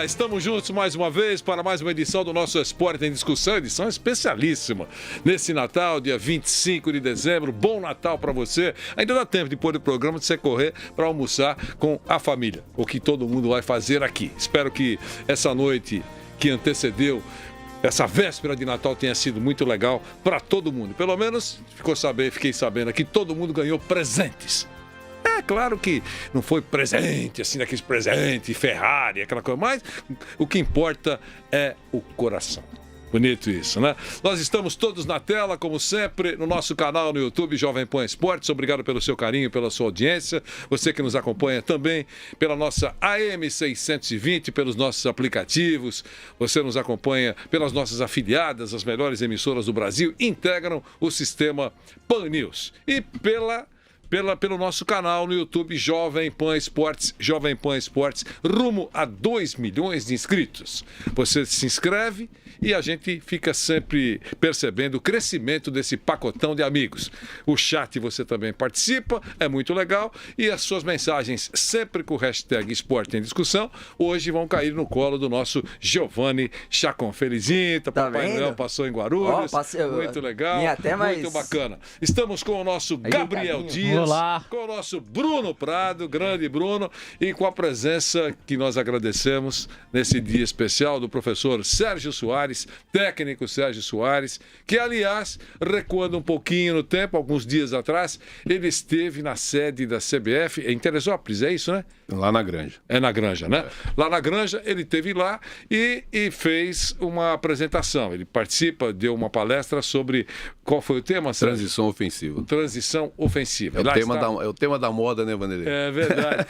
estamos juntos mais uma vez para mais uma edição do nosso Esporte em Discussão, edição especialíssima. Nesse Natal, dia 25 de dezembro, bom Natal para você. Ainda dá tempo depois do programa de você correr para almoçar com a família, o que todo mundo vai fazer aqui. Espero que essa noite que antecedeu essa véspera de Natal tenha sido muito legal para todo mundo. Pelo menos fiquei sabendo aqui, todo mundo ganhou presentes. É claro que não foi presente, assim, daqueles presentes, Ferrari, aquela coisa, mas o que importa é o coração. Bonito isso, né? Nós estamos todos na tela, como sempre, no nosso canal no YouTube, Jovem Pan Esportes. Obrigado pelo seu carinho, pela sua audiência. Você que nos acompanha também pela nossa AM 620, pelos nossos aplicativos. Você nos acompanha pelas nossas afiliadas, as melhores emissoras do Brasil, integram o sistema Pan News. E pelo nosso canal no YouTube, Jovem Pan Esportes, rumo a 2 milhões de inscritos. Você se inscreve e a gente fica sempre percebendo o crescimento desse pacotão de amigos. O chat você também participa, é muito legal, e as suas mensagens sempre com o hashtag Esporte em Discussão, hoje vão cair no colo do nosso Giovanni Chacon. Felizinho, Papai Noel passou em Guarulhos, muito legal, muito bacana. Estamos com o nosso Gabriel Dias. Olá. Com o nosso Bruno Prado, grande Bruno, e com a presença que nós agradecemos nesse dia especial do professor Sérgio Soares, técnico Sérgio Soares, que, aliás, recuando um pouquinho no tempo, alguns dias atrás, ele esteve na sede da CBF, em Teresópolis, é isso, né? Lá na Granja. É na Granja, né? É. Lá na Granja, ele esteve lá e fez uma apresentação. Ele deu uma palestra sobre... Qual foi o tema, Sérgio? Transição ofensiva. Transição ofensiva. É o tema da moda, né, Vanderlei? É verdade.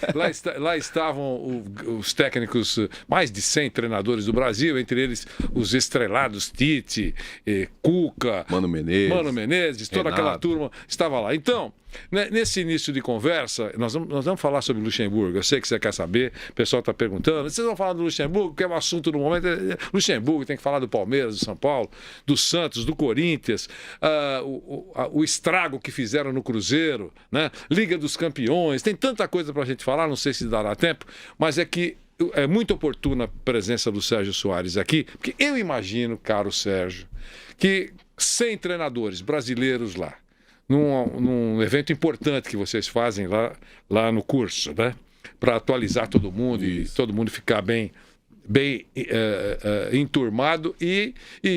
Lá estavam os técnicos, mais de 100 treinadores do Brasil, entre eles os estrelados Tite, Cuca, Mano Menezes, toda aquela turma estava lá. Então, nesse início de conversa, nós vamos falar sobre Luxemburgo. Eu sei que você quer saber, o pessoal está perguntando. Vocês vão falar do Luxemburgo, que é o assunto do momento. Luxemburgo, tem que falar do Palmeiras, do São Paulo, do Santos, do Corinthians, o estrago que fizeram no Cruzeiro, né? Liga dos Campeões, tem tanta coisa para a gente falar, não sei se dará tempo, mas é que é muito oportuna a presença do Sérgio Soares aqui, porque eu imagino, caro Sérgio, que 100 treinadores brasileiros lá, num evento importante que vocês fazem lá no curso, né? Para atualizar todo mundo e todo mundo ficar bem enturmado e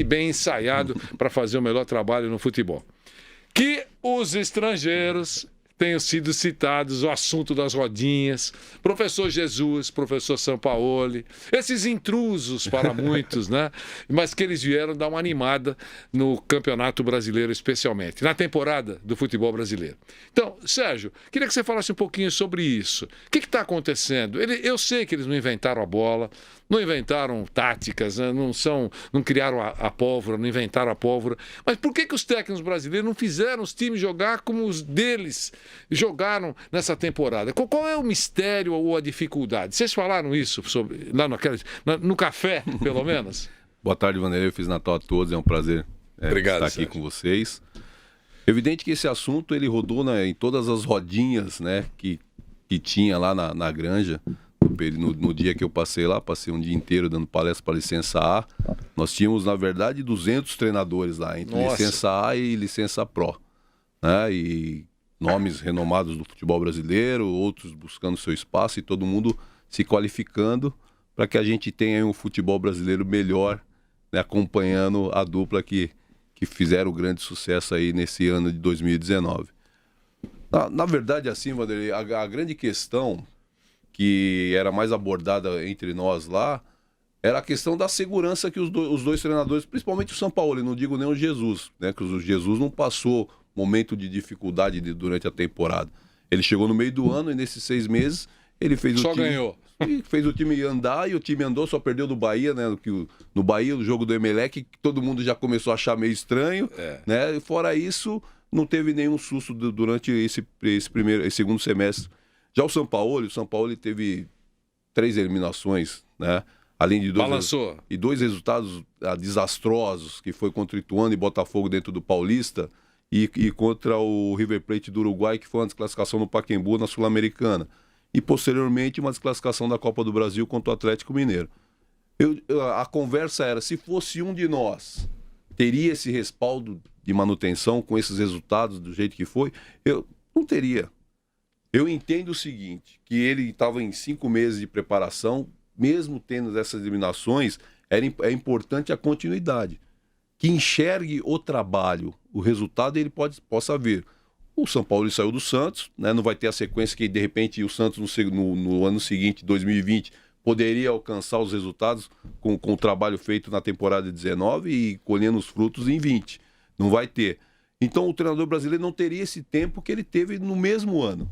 bem ensaiado para fazer o melhor trabalho no futebol. Que os estrangeiros tenham sido citados, o assunto das rodinhas, professor Jesus, professor Sampaoli, esses intrusos para muitos, né? Mas que eles vieram dar uma animada no Campeonato Brasileiro, especialmente, na temporada do futebol brasileiro. Então, Sérgio, queria que você falasse um pouquinho sobre isso. O que está acontecendo? Eu sei que eles não inventaram a bola, não inventaram táticas, né? Não criaram a pólvora, não inventaram a pólvora. Mas por que os técnicos brasileiros não fizeram os times jogar como os deles jogaram nessa temporada? Qual é o mistério ou a dificuldade? Vocês falaram isso lá no café, pelo menos? Boa tarde, Vanderlei. Eu fiz Natal a todos. É um prazer estar aqui com vocês. Evidente que esse assunto ele rodou em todas as rodinhas, né, que tinha lá na Granja. No dia que eu passei um dia inteiro dando palestra para licença A. Nós tínhamos, na verdade, 200 treinadores lá, entre licença A e licença Pro, né? E nomes renomados do futebol brasileiro, outros buscando seu espaço e todo mundo se qualificando para que a gente tenha um futebol brasileiro melhor, né? Acompanhando a dupla que fizeram grande sucesso aí nesse ano de 2019. Na verdade, assim, Vanderlei, a grande questão que era mais abordada entre nós lá, era a questão da segurança que os dois treinadores, principalmente o Sampaoli, não digo nem o Jesus, né? Que o Jesus não passou momento de dificuldade durante a temporada. Ele chegou no meio do ano e nesses 6 meses ele fez ganhou. Fez o time andar e o time andou, só perdeu do Bahia, né? No Bahia, o jogo do Emelec, que todo mundo já começou a achar meio estranho, né? E fora isso, não teve nenhum susto durante esse segundo semestre. Já o Sampaoli teve 3 eliminações, né? Além de 2 resultados desastrosos, que foi contra Ituano e Botafogo dentro do Paulista e contra o River Plate do Uruguai, que foi uma desclassificação no Pacaembu na Sul-Americana. E posteriormente uma desclassificação da Copa do Brasil contra o Atlético Mineiro. A conversa era, se fosse um de nós, teria esse respaldo de manutenção com esses resultados do jeito que foi? Eu não teria. Eu entendo o seguinte, que ele estava em 5 meses de preparação, mesmo tendo essas eliminações, é importante a continuidade. Que enxergue o trabalho, o resultado ele possa ver. O São Paulo saiu do Santos, né? Não vai ter a sequência que, de repente, o Santos no ano seguinte, 2020, poderia alcançar os resultados com o trabalho feito na temporada de 19 e colhendo os frutos em 20. Não vai ter. Então, o treinador brasileiro não teria esse tempo que ele teve no mesmo ano.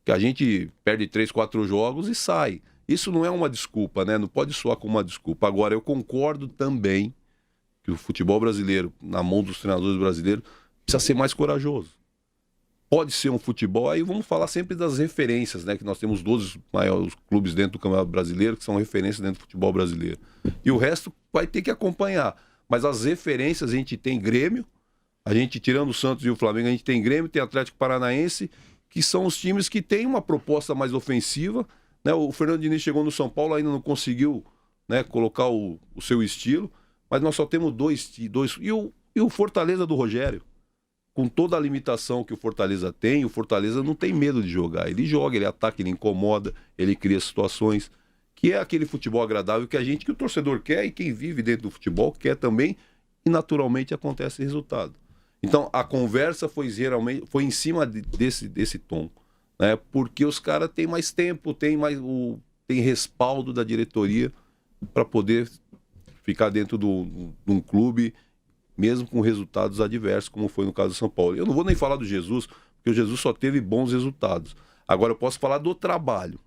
Que a gente perde 3, 4 jogos e sai. Isso não é uma desculpa, né? Não pode soar como uma desculpa. Agora, eu concordo também que o futebol brasileiro, na mão dos treinadores brasileiros, precisa ser mais corajoso. Pode ser um futebol, aí vamos falar sempre das referências, né? Que nós temos 12 maiores clubes dentro do Campeonato Brasileiro, que são referências dentro do futebol brasileiro. E o resto vai ter que acompanhar. Mas as referências, a gente tem Grêmio, a gente, tirando o Santos e o Flamengo, a gente tem Grêmio, tem Atlético Paranaense, que são os times que têm uma proposta mais ofensiva, né? O Fernando Diniz chegou no São Paulo, ainda não conseguiu, né, colocar o seu estilo, mas nós só temos dois. E o Fortaleza do Rogério, com toda a limitação que o Fortaleza tem, o Fortaleza não tem medo de jogar. Ele joga, ele ataca, ele incomoda, ele cria situações, que é aquele futebol agradável que o torcedor quer e quem vive dentro do futebol quer também, e naturalmente acontece resultado. Então, a conversa foi em cima desse tom, né? Porque os caras têm mais tempo, têm respaldo da diretoria para poder ficar dentro de um clube, mesmo com resultados adversos, como foi no caso do São Paulo. Eu não vou nem falar do Jesus, porque o Jesus só teve bons resultados. Agora, eu posso falar do trabalho.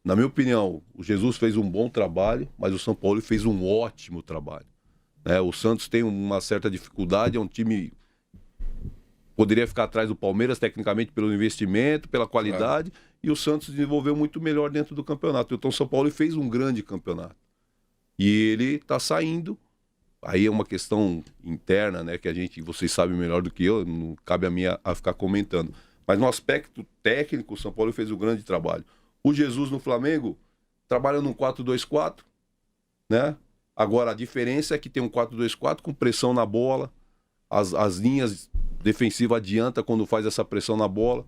Na minha opinião, o Jesus fez um bom trabalho, mas o São Paulo fez um ótimo trabalho, né? O Santos tem uma certa dificuldade, é um time... Poderia ficar atrás do Palmeiras, tecnicamente, pelo investimento, pela qualidade, e o Santos desenvolveu muito melhor dentro do campeonato. Então, o São Paulo fez um grande campeonato. E ele está saindo. Aí é uma questão interna, né, que vocês sabem melhor do que eu, não cabe a mim a ficar comentando. Mas no aspecto técnico, o São Paulo fez um grande trabalho. O Jesus no Flamengo trabalha num 4-2-4, né? Agora, a diferença é que tem um 4-2-4 com pressão na bola, as linhas defensivas adianta quando faz essa pressão na bola,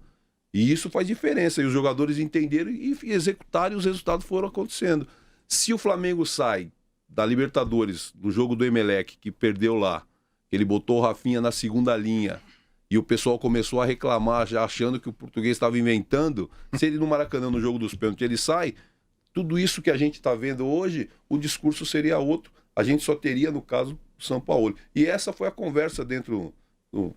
e isso faz diferença, e os jogadores entenderam e executaram, e os resultados foram acontecendo. Se o Flamengo sai da Libertadores, do jogo do Emelec, que perdeu lá, ele botou o Rafinha na segunda linha, e o pessoal começou a reclamar, já achando que o português estava inventando, se ele no Maracanã, no jogo dos pênaltis, ele sai, tudo isso que a gente está vendo hoje, o discurso seria outro, a gente só teria, no caso, o São Paulo. E essa foi a conversa dentro...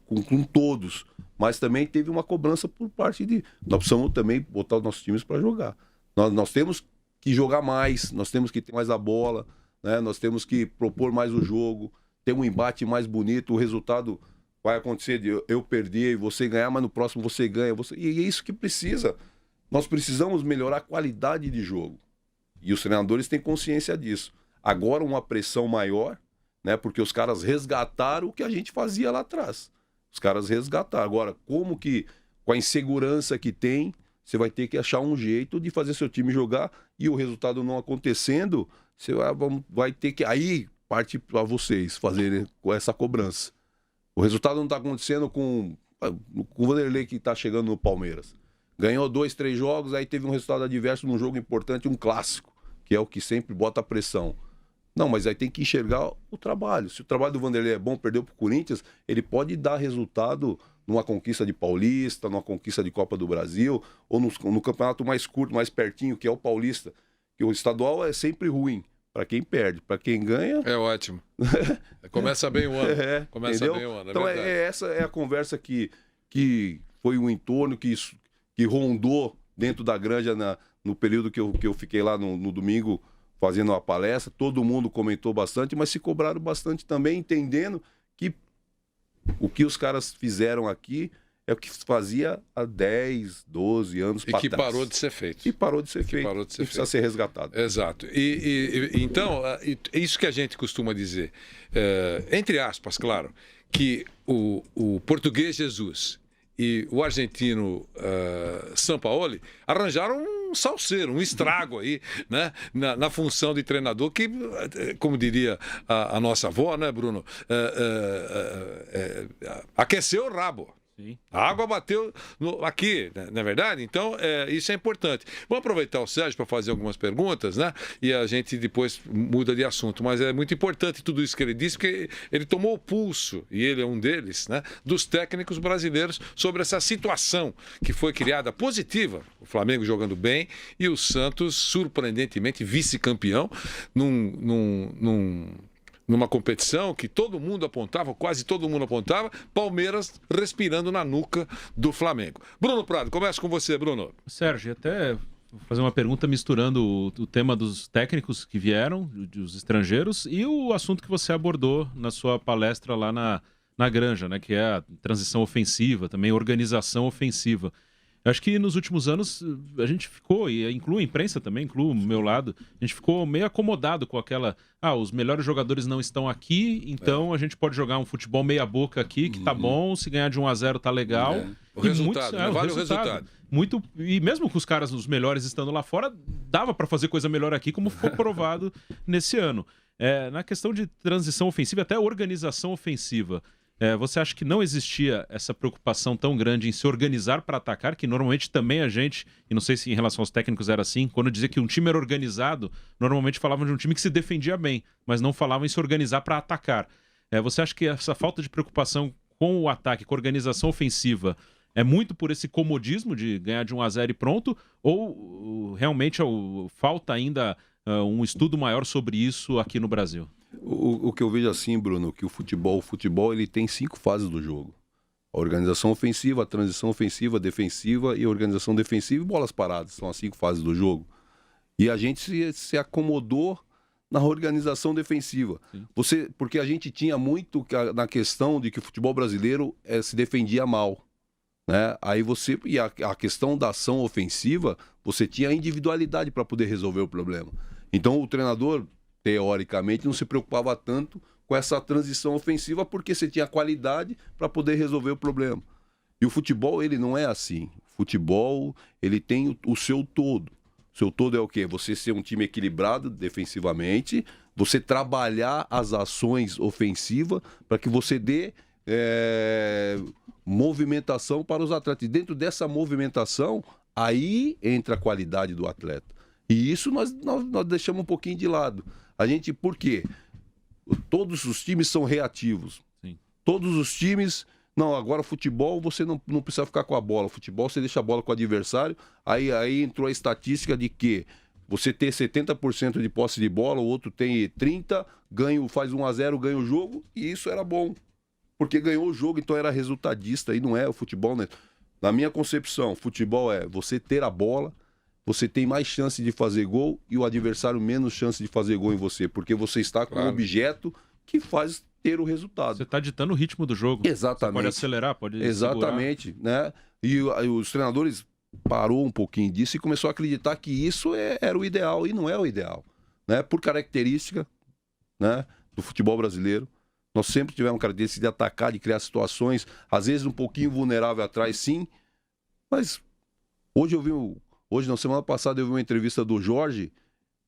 Com todos, mas também teve uma cobrança por parte de... Nós precisamos também botar os nossos times para jogar. Nós temos que jogar mais, nós temos que ter mais a bola, né? Nós temos que propor mais o jogo, ter um embate mais bonito, o resultado vai acontecer de eu perder e você ganhar, mas no próximo você ganha. E é isso que precisa. Nós precisamos melhorar a qualidade de jogo. E os treinadores têm consciência disso. Agora uma pressão maior, né? Porque os caras resgataram o que a gente fazia lá atrás. Os caras resgataram. Agora, como que, com a insegurança que tem, você vai ter que achar um jeito de fazer seu time jogar, e o resultado não acontecendo, você vai ter que... Aí parte para vocês fazerem essa cobrança. O resultado não está acontecendo com o Vanderlei, que está chegando no Palmeiras. Ganhou 2, 3 jogos, aí teve um resultado adverso num jogo importante, um clássico, que é o que sempre bota a pressão. Não, mas aí tem que enxergar o trabalho. Se o trabalho do Vanderlei é bom, perdeu para o Corinthians, ele pode dar resultado numa conquista de Paulista, numa conquista de Copa do Brasil, ou no campeonato mais curto, mais pertinho, que é o Paulista. Que o estadual é sempre ruim para quem perde. Para quem ganha... É ótimo. Começa bem o ano. Começa bem o ano, então essa é a conversa que foi um entorno que rondou dentro da Granja no período que eu fiquei lá no domingo, fazendo uma palestra. Todo mundo comentou bastante, mas se cobraram bastante também, entendendo que o que os caras fizeram aqui é o que fazia há 10, 12 anos para trás. E que parou de ser feito. E parou de ser feito. E precisa ser resgatado. Exato. Então, isso que a gente costuma dizer, entre aspas, claro, que o português Jesus e o argentino Sampaoli arranjaram um salseiro, um estrago aí, né? Na função de treinador que, como diria a nossa avó, né, Bruno? Aqueceu o rabo. Sim. A água bateu aqui, né? Não é verdade? Então, isso é importante. Vamos aproveitar o Sérgio para fazer algumas perguntas, né? E a gente depois muda de assunto. Mas é muito importante tudo isso que ele disse, porque ele tomou o pulso, e ele é um deles, né? Dos técnicos brasileiros sobre essa situação que foi criada positiva. O Flamengo jogando bem e o Santos, surpreendentemente, vice-campeão numa competição que todo mundo apontava, quase todo mundo apontava, Palmeiras respirando na nuca do Flamengo. Bruno Prado, começa com você, Bruno. Sérgio, até vou fazer uma pergunta misturando o tema dos técnicos que vieram, dos estrangeiros, e o assunto que você abordou na sua palestra lá na Granja, né, que é a transição ofensiva, também organização ofensiva. Eu acho que nos últimos anos a gente ficou, e inclui a imprensa também, inclui o meu lado, a gente ficou meio acomodado com aquela, os melhores jogadores não estão aqui, então a gente pode jogar um futebol meia boca aqui, que tá bom, se ganhar de 1-0 tá legal. O resultado, vale o resultado. E mesmo com os caras, os melhores estando lá fora, dava para fazer coisa melhor aqui, como foi provado nesse ano. Na questão de transição ofensiva, até organização ofensiva, você acha que não existia essa preocupação tão grande em se organizar para atacar, que normalmente também a gente, e não sei se em relação aos técnicos era assim, quando dizia que um time era organizado, normalmente falavam de um time que se defendia bem, mas não falavam em se organizar para atacar. Você acha que essa falta de preocupação com o ataque, com a organização ofensiva, é muito por esse comodismo de ganhar de 1-0 e pronto, ou realmente falta ainda um estudo maior sobre isso aqui no Brasil? O que eu vejo assim, Bruno, que o futebol ele tem 5 fases do jogo. A organização ofensiva, a transição ofensiva, defensiva e a organização defensiva e bolas paradas. São as 5 fases do jogo. E a gente se acomodou na organização defensiva. Porque a gente tinha muito na questão de que o futebol brasileiro se defendia mal. Né? Aí e a questão da ação ofensiva, você tinha a individualidade para poder resolver o problema. Então o treinador, teoricamente, não se preocupava tanto com essa transição ofensiva porque você tinha qualidade para poder resolver o problema. E o futebol, ele não é assim. O futebol, ele tem o seu todo. O seu todo é o quê? Você ser um time equilibrado defensivamente, você trabalhar as ações ofensivas para que você dê movimentação para os atletas. E dentro dessa movimentação, aí entra a qualidade do atleta. E isso nós deixamos um pouquinho de lado. Por quê? Todos os times são reativos. Sim. Todos os times... Não, agora futebol você não precisa ficar com a bola. Futebol você deixa a bola com o adversário. Aí entrou a estatística de que você ter 70% de posse de bola, o outro tem 30%, faz 1-0, ganha o jogo, e isso era bom. Porque ganhou o jogo, então era resultadista. E não é o futebol, né? Na minha concepção, futebol é você ter a bola, você tem mais chance de fazer gol e o adversário menos chance de fazer gol em você, porque você está com um objeto que faz ter o resultado. Você está ditando o ritmo do jogo. Exatamente. Você pode acelerar, pode exatamente, né? E os treinadores parou um pouquinho disso e começou a acreditar que isso era o ideal, e não é o ideal, né? Por característica, né, do futebol brasileiro. Nós sempre tivemos característica de atacar, de criar situações, às vezes um pouquinho vulnerável atrás, sim, mas hoje, na semana passada, eu vi uma entrevista do Jorge.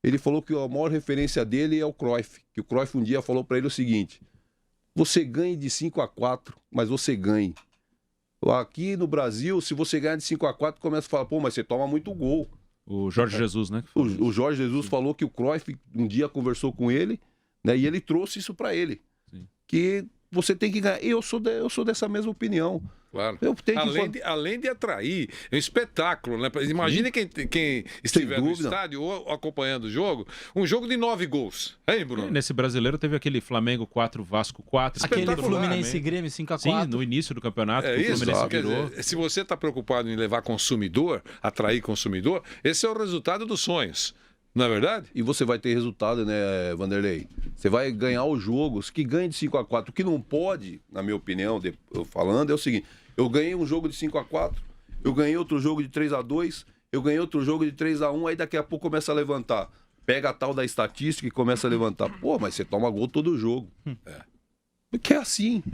Ele falou que a maior referência dele é o Cruyff. Que o Cruyff um dia falou para ele o seguinte: você ganhe de 5-4, mas você ganhe. Aqui no Brasil, se você ganhar de 5-4, começa a falar, mas você toma muito gol. O Jorge Jesus, né? O Jorge Jesus falou que o Cruyff um dia conversou com ele, né, e ele trouxe isso para ele. Sim. Que você tem que ganhar. Eu sou dessa mesma opinião. Claro. Além de atrair, é um espetáculo, né? Imagine quem estiver no estádio ou acompanhando o jogo, um jogo de 9 gols. Hein, Bruno? Nesse brasileiro teve aquele Flamengo 4, Vasco 4. Aquele do Fluminense Grêmio 5-4. Sim, no início do campeonato. O Fluminense virou. Se você está preocupado em levar consumidor, atrair consumidor, esse é o resultado dos sonhos. Não é verdade? E você vai ter resultado, né, Vanderlei? Você vai ganhar os jogos, que ganha de 5-4. O que não pode, na minha opinião, eu falando, é o seguinte: eu ganhei um jogo de 5-4, eu ganhei outro jogo de 3-2, eu ganhei outro jogo de 3-1, aí daqui a pouco começa a levantar. Pega a tal da estatística e começa a levantar. Mas você toma gol todo jogo. Porque é assim,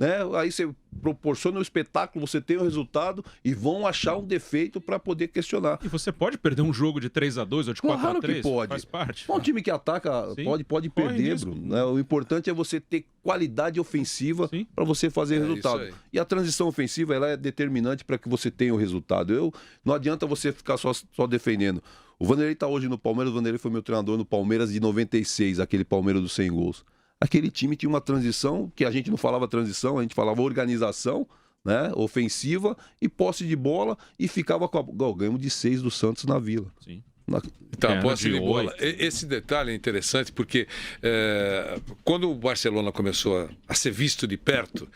né? Aí você proporciona o espetáculo, você tem o resultado e vão achar um defeito para poder questionar. E você pode perder um jogo de 3-2 ou de 4-3? Claro que pode. Faz parte. Um time que ataca pode perder, risco. Bruno, né? O importante é você ter qualidade ofensiva para você fazer resultado. E a transição ofensiva ela é determinante para que você tenha o resultado. Não adianta você ficar só defendendo. O Vanderlei está hoje no Palmeiras, o Vanderlei foi meu treinador no Palmeiras de 96, aquele Palmeiras dos 100 gols. Aquele time tinha uma transição, que a gente não falava transição, a gente falava organização, né, ofensiva e posse de bola, e ficava com a... Ganhamos de 6 do Santos na Vila. Sim. Então, posse de bola. Esse detalhe é interessante porque quando o Barcelona começou a ser visto de perto,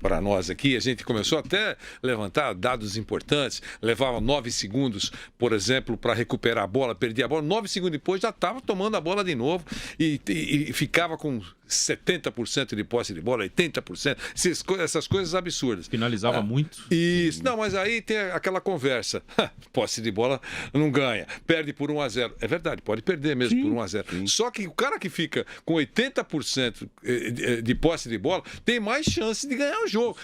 para nós aqui, a gente começou até a levantar dados importantes, levava 9 segundos, por exemplo, para recuperar a bola, perdia a bola, 9 segundos depois já estava tomando a bola de novo e ficava com 70% de posse de bola, 80%, essas coisas absurdas. Finalizava muito. Isso, não, mas aí tem aquela conversa, posse de bola não ganha, perde por 1-0, é verdade, pode perder mesmo por 1-0, só que o cara que fica com 80% de posse de bola tem mais chance de ganhar o jogo.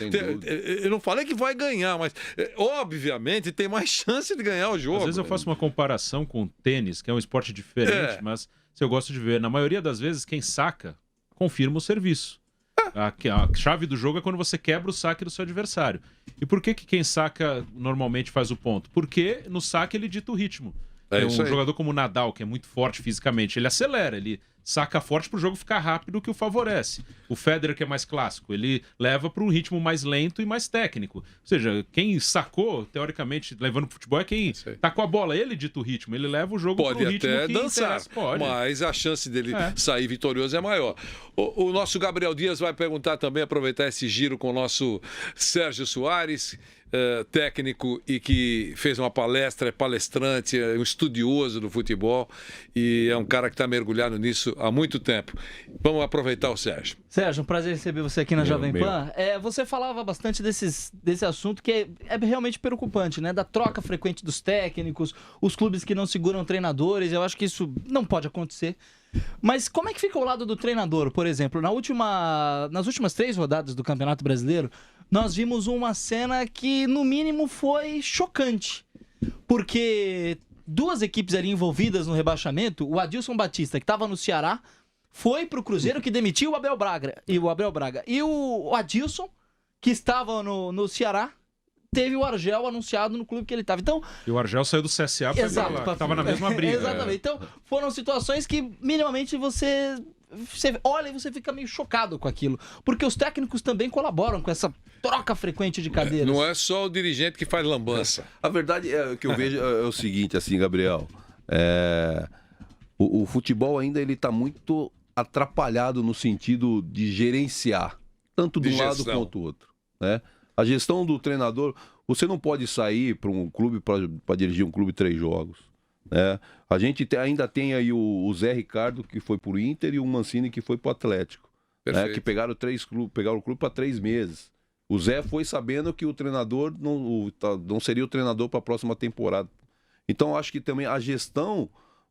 Eu não falei que vai ganhar, mas obviamente tem mais chance de ganhar o jogo. Às vezes eu faço uma comparação com o tênis, que é um esporte diferente, mas se eu gosto de ver, na maioria das vezes quem saca confirma o serviço. A chave do jogo é quando você quebra o saque do seu adversário. E por que quem saca normalmente faz o ponto? Porque no saque ele dita o ritmo. Tem um jogador como o Nadal, que é muito forte fisicamente, ele acelera, ele saca forte para o jogo ficar rápido, que o favorece. O Federer, que é mais clássico, ele leva para um ritmo mais lento e mais técnico. Ou seja, quem sacou, teoricamente, levando pro futebol, é quem tá com a bola. Ele dita o ritmo, ele leva o jogo para o ritmo até que dançar, interessa. Pode. Mas a chance dele sair vitorioso é maior. O nosso Gabriel Dias vai perguntar também, aproveitar esse giro com o nosso Sérgio Soares, técnico e que fez uma palestra, é palestrante, é um estudioso do futebol e é um cara que está mergulhado nisso há muito tempo. Vamos aproveitar o Sérgio. Sérgio, um prazer receber você aqui na Jovem Pan. Você falava bastante desse assunto que é realmente preocupante, né? Da troca frequente dos técnicos, os clubes que não seguram treinadores. Eu acho que isso não pode acontecer. Mas como é que fica o lado do treinador? Por exemplo, nas últimas 3 rodadas do Campeonato Brasileiro, nós vimos uma cena que, no mínimo, foi chocante. Porque 2 equipes ali envolvidas no rebaixamento, o Adilson Batista, que estava no Ceará, foi pro Cruzeiro, que demitiu o Abel Braga. E o Adilson, que estava no Ceará, teve o Argel anunciado no clube que ele estava. Então, e o Argel saiu do CSA porque estava na mesma briga. Exatamente. Então, foram situações que minimamente você olha e você fica meio chocado com aquilo. Porque os técnicos também colaboram com essa troca frequente de cadeiras. Não é só o dirigente que faz lambança. A verdade é que eu vejo é o seguinte, assim, Gabriel. O futebol ainda ele está muito atrapalhado no sentido de gerenciar, tanto de um lado quanto do outro, né? A gestão do treinador, você não pode sair para um clube para dirigir um clube 3 jogos, né? A gente ainda tem aí o Zé Ricardo, que foi para o Inter, e o Mancini, que foi para o Atlético, né? Que pegaram o clube para 3 meses. O Zé foi sabendo que o treinador não seria o treinador para a próxima temporada. Então, acho que também a gestão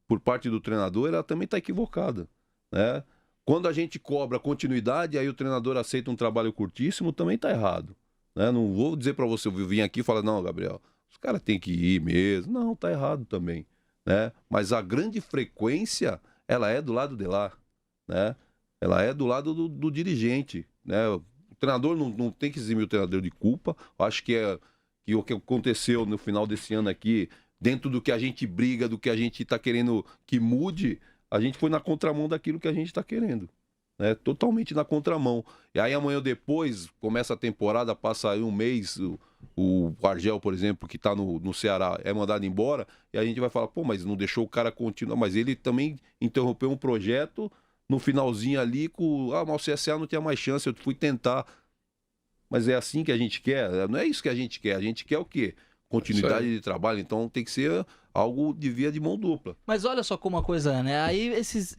por parte do treinador, ela também está equivocada, né? Quando a gente cobra continuidade, aí o treinador aceita um trabalho curtíssimo, também está errado, né? Não vou dizer para você, eu vim aqui e falar, não, Gabriel, os caras têm que ir mesmo. Não, está errado também, né? Mas a grande frequência, ela é do lado de lá, né? Ela é do lado do dirigente, né? O treinador não tem que eximir o treinador de culpa. Eu acho que o que aconteceu no final desse ano aqui, dentro do que a gente briga, do que a gente está querendo que mude, a gente foi na contramão daquilo que a gente está querendo, né? Totalmente na contramão. E aí amanhã ou depois, começa a temporada, passa aí um mês, o Argel, por exemplo, que está no Ceará, é mandado embora, e a gente vai falar, pô, mas não deixou o cara continuar. Mas ele também interrompeu um projeto no finalzinho ali, mas o CSA não tinha mais chance, eu fui tentar. Mas é assim que a gente quer? Não é isso que a gente quer o quê? Continuidade de trabalho. Então tem que ser algo de via de mão dupla. Mas olha só como a coisa é, né? Aí esse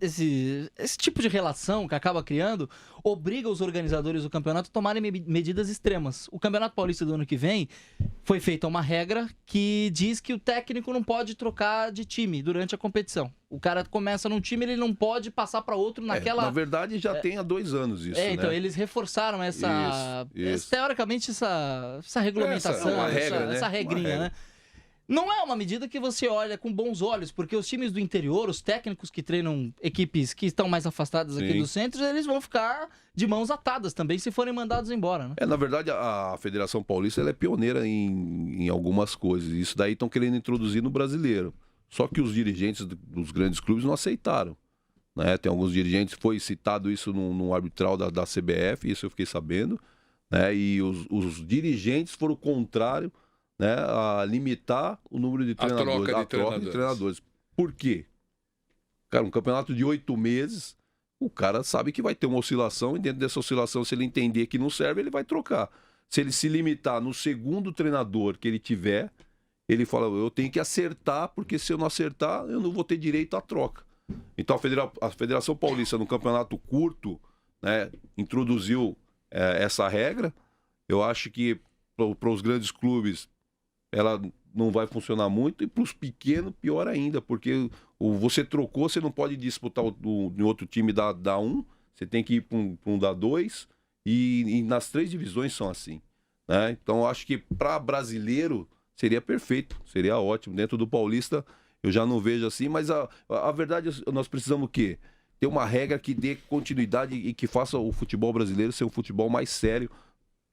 tipo de relação que acaba criando obriga os organizadores do campeonato a tomarem medidas extremas. O Campeonato Paulista do ano que vem foi feita uma regra que diz que o técnico não pode trocar de time durante a competição. O cara começa num time, ele não pode passar para outro naquela... Na verdade, já tem há 2 anos isso, né? Então, eles reforçaram Isso. teoricamente, essa regulamentação, é uma regra, né? essa regrinha, né? Não é uma medida que você olha com bons olhos, porque os times do interior, os técnicos que treinam equipes que estão mais afastadas aqui dos centros, eles vão ficar de mãos atadas também se forem mandados embora, né? Na verdade, a Federação Paulista ela é pioneira em algumas coisas. Isso daí estão querendo introduzir no brasileiro. Só que os dirigentes dos grandes clubes não aceitaram. Né? Tem alguns dirigentes, foi citado isso num arbitral da CBF, isso eu fiquei sabendo. Né? E os dirigentes foram contrários, né, a limitar o número de treinadores. A troca de treinadores. Por quê? Cara, um campeonato de 8 meses, o cara sabe que vai ter uma oscilação, e dentro dessa oscilação, se ele entender que não serve, ele vai trocar. Se ele se limitar no segundo treinador que ele tiver, ele fala, eu tenho que acertar, porque se eu não acertar, eu não vou ter direito à troca. Então a Federação Paulista, no campeonato curto, né, introduziu essa regra. Eu acho que para os grandes clubes ela não vai funcionar muito, e para os pequenos pior ainda, porque você trocou, você não pode disputar no outro time da 1, você tem que ir para um da 2, e nas 3 divisões são assim. Né? Então eu acho que para brasileiro seria perfeito, seria ótimo. Dentro do Paulista eu já não vejo assim, mas a verdade é nós precisamos o quê? Ter uma regra que dê continuidade e que faça o futebol brasileiro ser um futebol mais sério,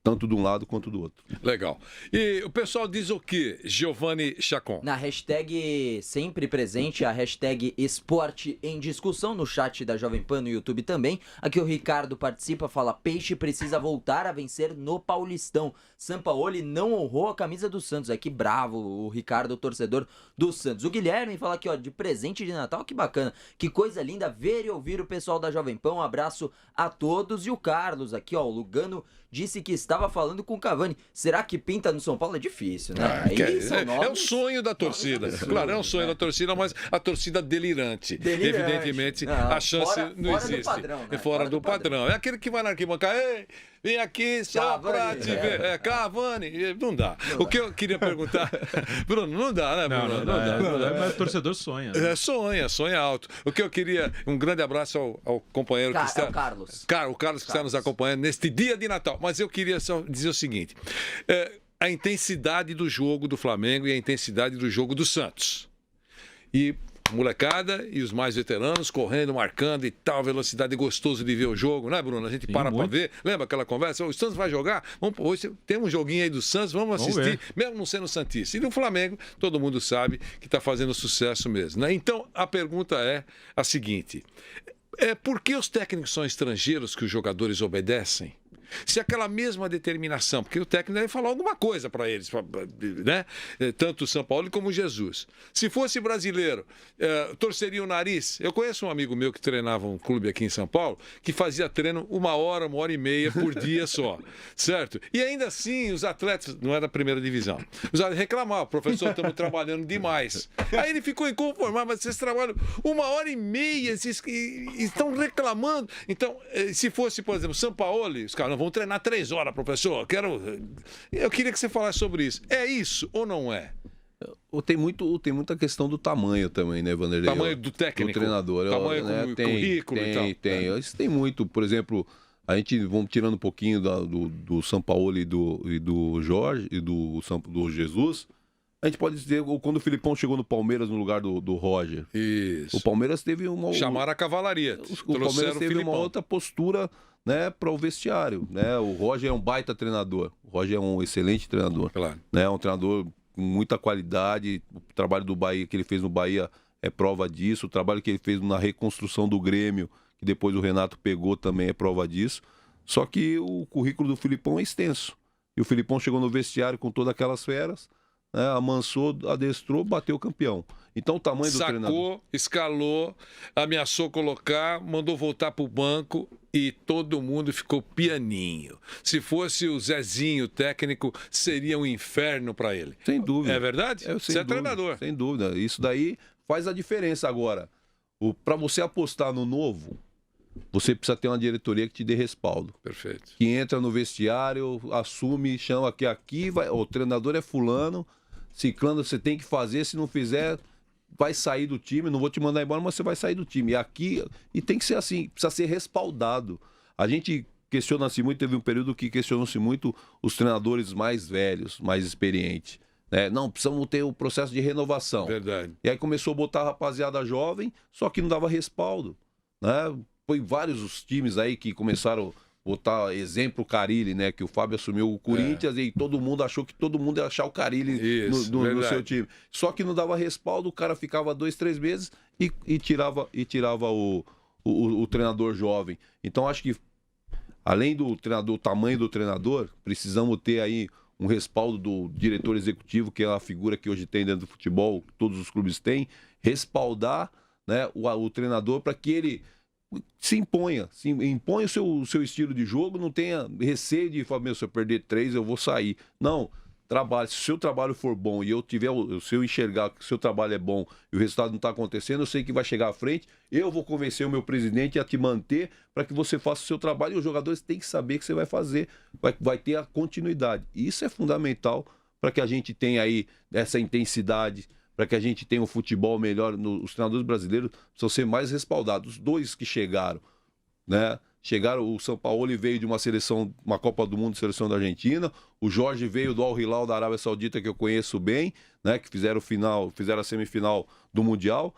tanto de um lado quanto do outro. Legal. E o pessoal diz o quê, Giovanni Chacon? Na hashtag sempre presente, a hashtag Esporte em Discussão, no chat da Jovem Pan, no YouTube também. Aqui o Ricardo participa, fala, Peixe precisa voltar a vencer no Paulistão. Sampaoli não honrou a camisa do Santos. Que bravo o Ricardo, o torcedor do Santos. O Guilherme fala aqui, ó, de presente de Natal, que bacana. Que coisa linda ver e ouvir o pessoal da Jovem Pan. Um abraço a todos. E o Carlos aqui, ó, o Lugano disse que estava falando com o Cavani. Será que pinta no São Paulo? É difícil, né? É o sonho da torcida. Claro, é um sonho da torcida, mas a torcida delirante. Evidentemente, a chance não existe. Padrão, né? Fora do padrão. É aquele que vai na arquibancada, ei, vem aqui só pra te ver. Cavani, não dá. O que eu queria perguntar, Bruno, não dá, né, Bruno? Não dá. Mas o torcedor sonha. Né? Sonha alto. O que eu queria, um grande abraço ao companheiro que está... o Carlos. O Carlos que está nos acompanhando neste dia de Natal. Mas eu queria só dizer o seguinte, a intensidade do jogo do Flamengo e a intensidade do jogo do Santos. E molecada e os mais veteranos correndo, marcando e tal, velocidade, gostoso de ver o jogo, né, Bruno? A gente para ver. Lembra aquela conversa? O Santos vai jogar? Hoje tem um joguinho aí do Santos, vamos assistir, mesmo não sendo santista. E do Flamengo, todo mundo sabe que está fazendo sucesso mesmo, né? Então, a pergunta é a seguinte, por que os técnicos são estrangeiros que os jogadores obedecem? Se aquela mesma determinação, porque o técnico deve falar alguma coisa para eles, né? Tanto o São Paulo como o Jesus. Se fosse brasileiro, torceria o nariz. Eu conheço um amigo meu que treinava um clube aqui em São Paulo, que fazia treino 1 hora, 1h30 por dia só, certo? E ainda assim, os atletas, não é da primeira divisão, os atletas reclamavam, professor, estamos trabalhando demais. Aí ele ficou inconformado, mas vocês trabalham 1h30, vocês estão reclamando. Então, se fosse, por exemplo, São Paulo, os caras vão treinar 3 horas, professor. Eu queria que você falasse sobre isso. É isso ou não é? Tem muita questão do tamanho também, né, Vanderlei? Tamanho do técnico. Do treinador. Tamanho né? currículo e tal. Tem. Isso tem muito. Por exemplo, a gente vamos tirando um pouquinho do São Paulo e do Jorge e do Jesus. A gente pode dizer, quando o Filipão chegou no Palmeiras no lugar do Roger. Isso. O Palmeiras teve uma... Chamaram a cavalaria. O Palmeiras teve uma outra postura, né, para o vestiário. Né? O Roger é um baita treinador. O Roger é um excelente treinador. Claro. Né? É um treinador com muita qualidade. O trabalho do Bahia, que ele fez no Bahia, é prova disso. O trabalho que ele fez na reconstrução do Grêmio, que depois o Renato pegou, também é prova disso. Só que o currículo do Filipão é extenso. E o Filipão chegou no vestiário com todas aquelas feras, né, amansou, adestrou, bateu o campeão. Então o tamanho do treinador... Sacou, escalou, ameaçou colocar, mandou voltar para o banco e todo mundo ficou pianinho. Se fosse o Zezinho, o técnico, seria um inferno para ele. Sem dúvida. É verdade? Você é treinador. Sem dúvida. Isso daí faz a diferença agora. Para você apostar no novo, você precisa ter uma diretoria que te dê respaldo. Perfeito. Que entra no vestiário, assume, chama que aqui vai, o treinador é fulano, ciclano, você tem que fazer, se não fizer, vai sair do time, não vou te mandar embora, mas você vai sair do time. E tem que ser assim, precisa ser respaldado. A gente questiona-se muito, teve um período que questionou-se muito os treinadores mais velhos, mais experientes. Né? Não, precisamos ter o processo de renovação. Verdade. E aí começou a botar a rapaziada jovem, só que não dava respaldo. Né? Foi vários os times aí que começaram a botar exemplo o Carille, né? Que o Fábio assumiu o Corinthians e todo mundo achou que todo mundo ia achar o Carille no seu time. Só que não dava respaldo, o cara ficava 2, 3 meses e tirava o treinador jovem. Então acho que além do treinador, o tamanho do treinador, precisamos ter aí um respaldo do diretor executivo, que é a figura que hoje tem dentro do futebol, todos os clubes têm, respaldar, né, o treinador para que ele se imponha o seu estilo de jogo, não tenha receio de falar, se eu perder 3 eu vou sair. Não, trabalhe, se o seu trabalho for bom e se eu enxergar que o seu trabalho é bom e o resultado não está acontecendo, eu sei que vai chegar à frente, eu vou convencer o meu presidente a te manter para que você faça o seu trabalho e os jogadores têm que saber que você vai fazer, vai ter a continuidade. E isso é fundamental para que a gente tenha aí essa intensidade, para que a gente tenha um futebol melhor. Os treinadores brasileiros precisam ser mais respaldados. Os 2 que chegaram, né? O São Paulo veio de uma seleção, uma Copa do Mundo, seleção da Argentina. O Jorge veio do Al Hilal da Arábia Saudita, que eu conheço bem, né? Que fizeram a semifinal do Mundial.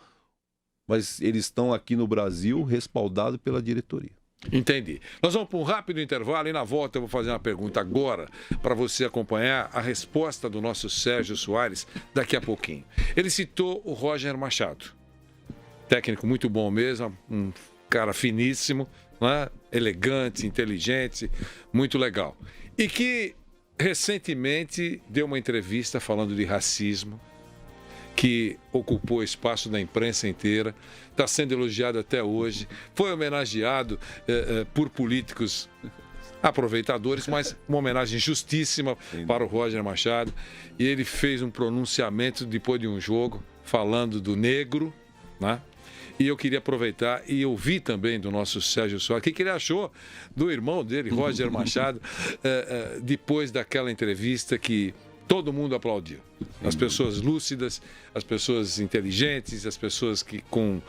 Mas eles estão aqui no Brasil respaldados pela diretoria. Entendi. Nós vamos para um rápido intervalo e na volta eu vou fazer uma pergunta agora para você acompanhar a resposta do nosso Sérgio Soares daqui a pouquinho. Ele citou o Roger Machado. Técnico muito bom mesmo, um cara finíssimo, né? Elegante, inteligente, muito legal. E que recentemente deu uma entrevista falando de racismo, que ocupou o espaço da imprensa inteira, está sendo elogiado até hoje, foi homenageado por políticos aproveitadores, mas uma homenagem justíssima para o Roger Machado. E ele fez um pronunciamento depois de um jogo, falando do negro, né? E eu queria aproveitar e ouvir também do nosso Sérgio Soares o que ele achou do irmão dele, Roger Machado, depois daquela entrevista que todo mundo aplaudiu. As pessoas lúcidas, as pessoas inteligentes, as pessoas que com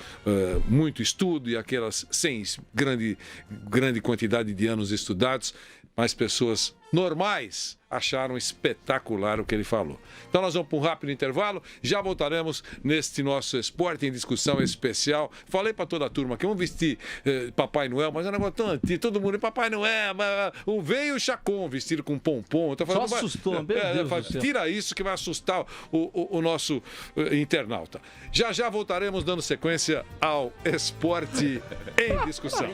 muito estudo e aquelas sem grande quantidade de anos estudados, mas pessoas normais acharam espetacular o que ele falou. Então nós vamos para um rápido intervalo, já voltaremos neste nosso Esporte em Discussão especial. Falei para toda a turma que vamos vestir Papai Noel, mas é um negócio tão antigo, todo mundo Papai Noel, o veio o Chacon vestido com pompom. Tô falando, só assustou, meu Deus do céu. Tira isso que vai assustar o nosso internauta. Já voltaremos dando sequência ao Esporte em Discussão.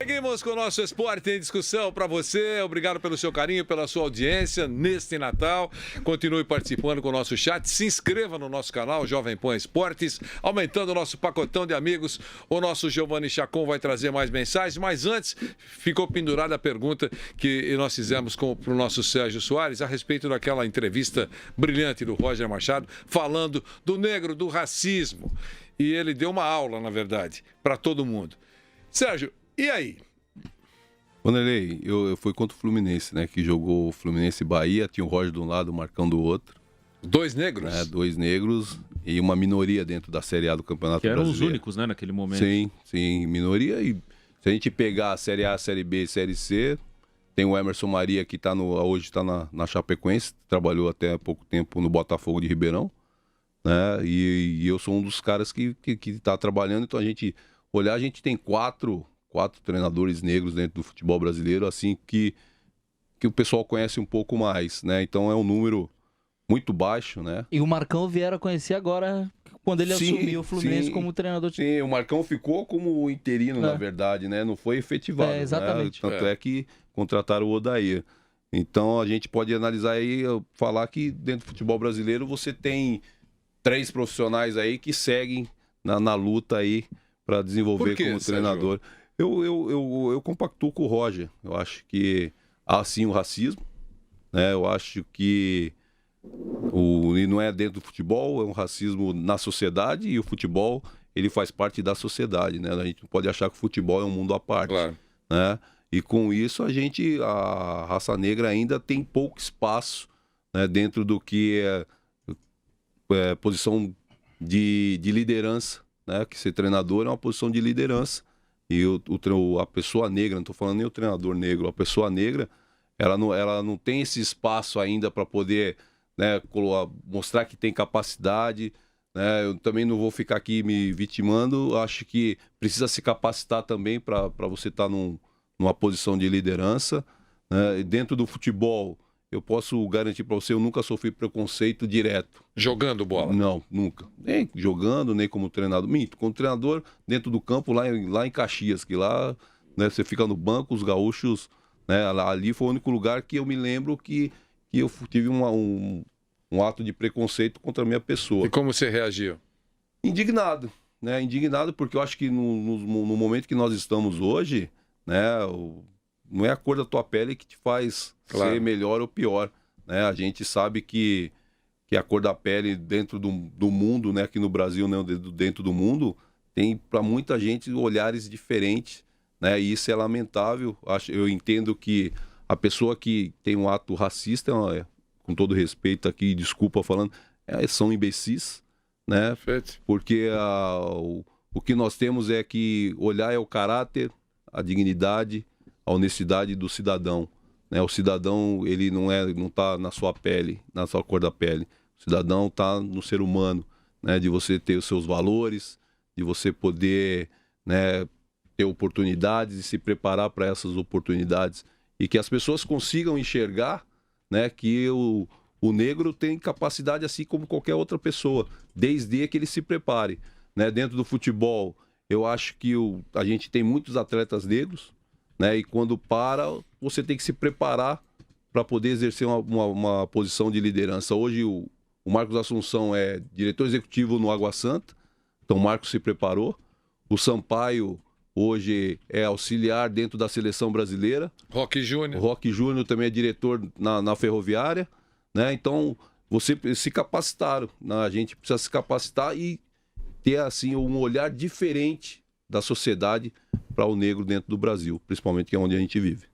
Seguimos com o nosso Esporte em Discussão para você. Obrigado pelo seu carinho, pela sua audiência neste Natal. Continue participando com o nosso chat. Se inscreva no nosso canal Jovem Pan Esportes, aumentando o nosso pacotão de amigos. O nosso Giovanni Chacon vai trazer mais mensagens, mas antes ficou pendurada a pergunta que nós fizemos para o nosso Sérgio Soares a respeito daquela entrevista brilhante do Roger Machado, falando do negro, do racismo. E ele deu uma aula, na verdade, para todo mundo. Sérgio, e aí? Vanderlei, eu fui contra o Fluminense, né? Que jogou o Fluminense e Bahia, tinha o Roger de um lado, o Marcão do outro. 2 negros? 2 negros e uma minoria dentro da Série A do Campeonato Brasileiro. Que eram os únicos, né, naquele momento. Sim, minoria. E se a gente pegar a Série A, Série B e Série C, tem o Emerson Maria que hoje está na Chapecoense, trabalhou até há pouco tempo no Botafogo de Ribeirão, né? E eu sou um dos caras que está trabalhando, então a gente tem quatro treinadores negros dentro do futebol brasileiro, assim que o pessoal conhece um pouco mais, né? Então é um número muito baixo, né? E o Marcão vieram a conhecer agora, quando ele assumiu o Fluminense como treinador. Sim, o Marcão ficou como interino, na verdade, né? Não foi efetivado. Exatamente. Né? Tanto é que contrataram o Odair. Então a gente pode analisar aí, falar que dentro do futebol brasileiro você tem 3 profissionais aí que seguem na luta aí para desenvolver como treinador. Eu compactuo com o Roger. Eu acho que há sim o racismo, né? Eu acho que e não é dentro do futebol, é um racismo na sociedade, e o futebol ele faz parte da sociedade, né? A gente não pode achar que o futebol é um mundo à parte, claro, né? E com isso a raça negra ainda tem pouco espaço, né, dentro do que é posição de liderança, né? Que ser treinador é uma posição de liderança, e a pessoa negra, não estou falando nem o treinador negro, a pessoa negra, ela não tem esse espaço ainda para poder, né, mostrar que tem capacidade, né? Eu também não vou ficar aqui me vitimando, acho que precisa se capacitar também para você estar numa posição de liderança, né? Dentro do futebol, eu posso garantir para você, eu nunca sofri preconceito direto. Jogando bola? Não, nunca. Nem jogando, nem como treinador. Minto, como treinador dentro do campo, lá em Caxias, que lá, né, você fica no banco, os gaúchos, né, ali foi o único lugar que eu me lembro que eu tive um ato de preconceito contra a minha pessoa. E como você reagiu? Indignado, né? Indignado porque eu acho que no momento que nós estamos hoje, né, não é a cor da tua pele que te faz ser melhor ou pior, né? A gente sabe que a cor da pele dentro do mundo, né, aqui no Brasil, né, dentro do mundo, tem para muita gente olhares diferentes, né? E isso é lamentável. Eu entendo que a pessoa que tem um ato racista, com todo respeito aqui, desculpa falando, são imbecis, né? Perfeito. Porque o que nós temos é que olhar é o caráter, a dignidade, a honestidade do cidadão, né? O cidadão, ele não está na sua pele, na sua cor da pele. O cidadão está no ser humano, né? De você ter os seus valores, de você poder, né, ter oportunidades e se preparar para essas oportunidades, e que as pessoas consigam enxergar, né, que o negro tem capacidade assim como qualquer outra pessoa, desde que ele se prepare, né? Dentro do futebol, eu acho que a gente tem muitos atletas negros, né? E quando você tem que se preparar para poder exercer uma posição de liderança. Hoje o Marcos Assunção é diretor executivo no Água Santa, então o Marcos se preparou. O Sampaio hoje é auxiliar dentro da seleção brasileira. Roque Júnior. O Roque Júnior também é diretor na Ferroviária, né? Então, você se capacitaram, né? A gente precisa se capacitar e ter, assim, um olhar diferente da sociedade para o negro dentro do Brasil, principalmente que é onde a gente vive.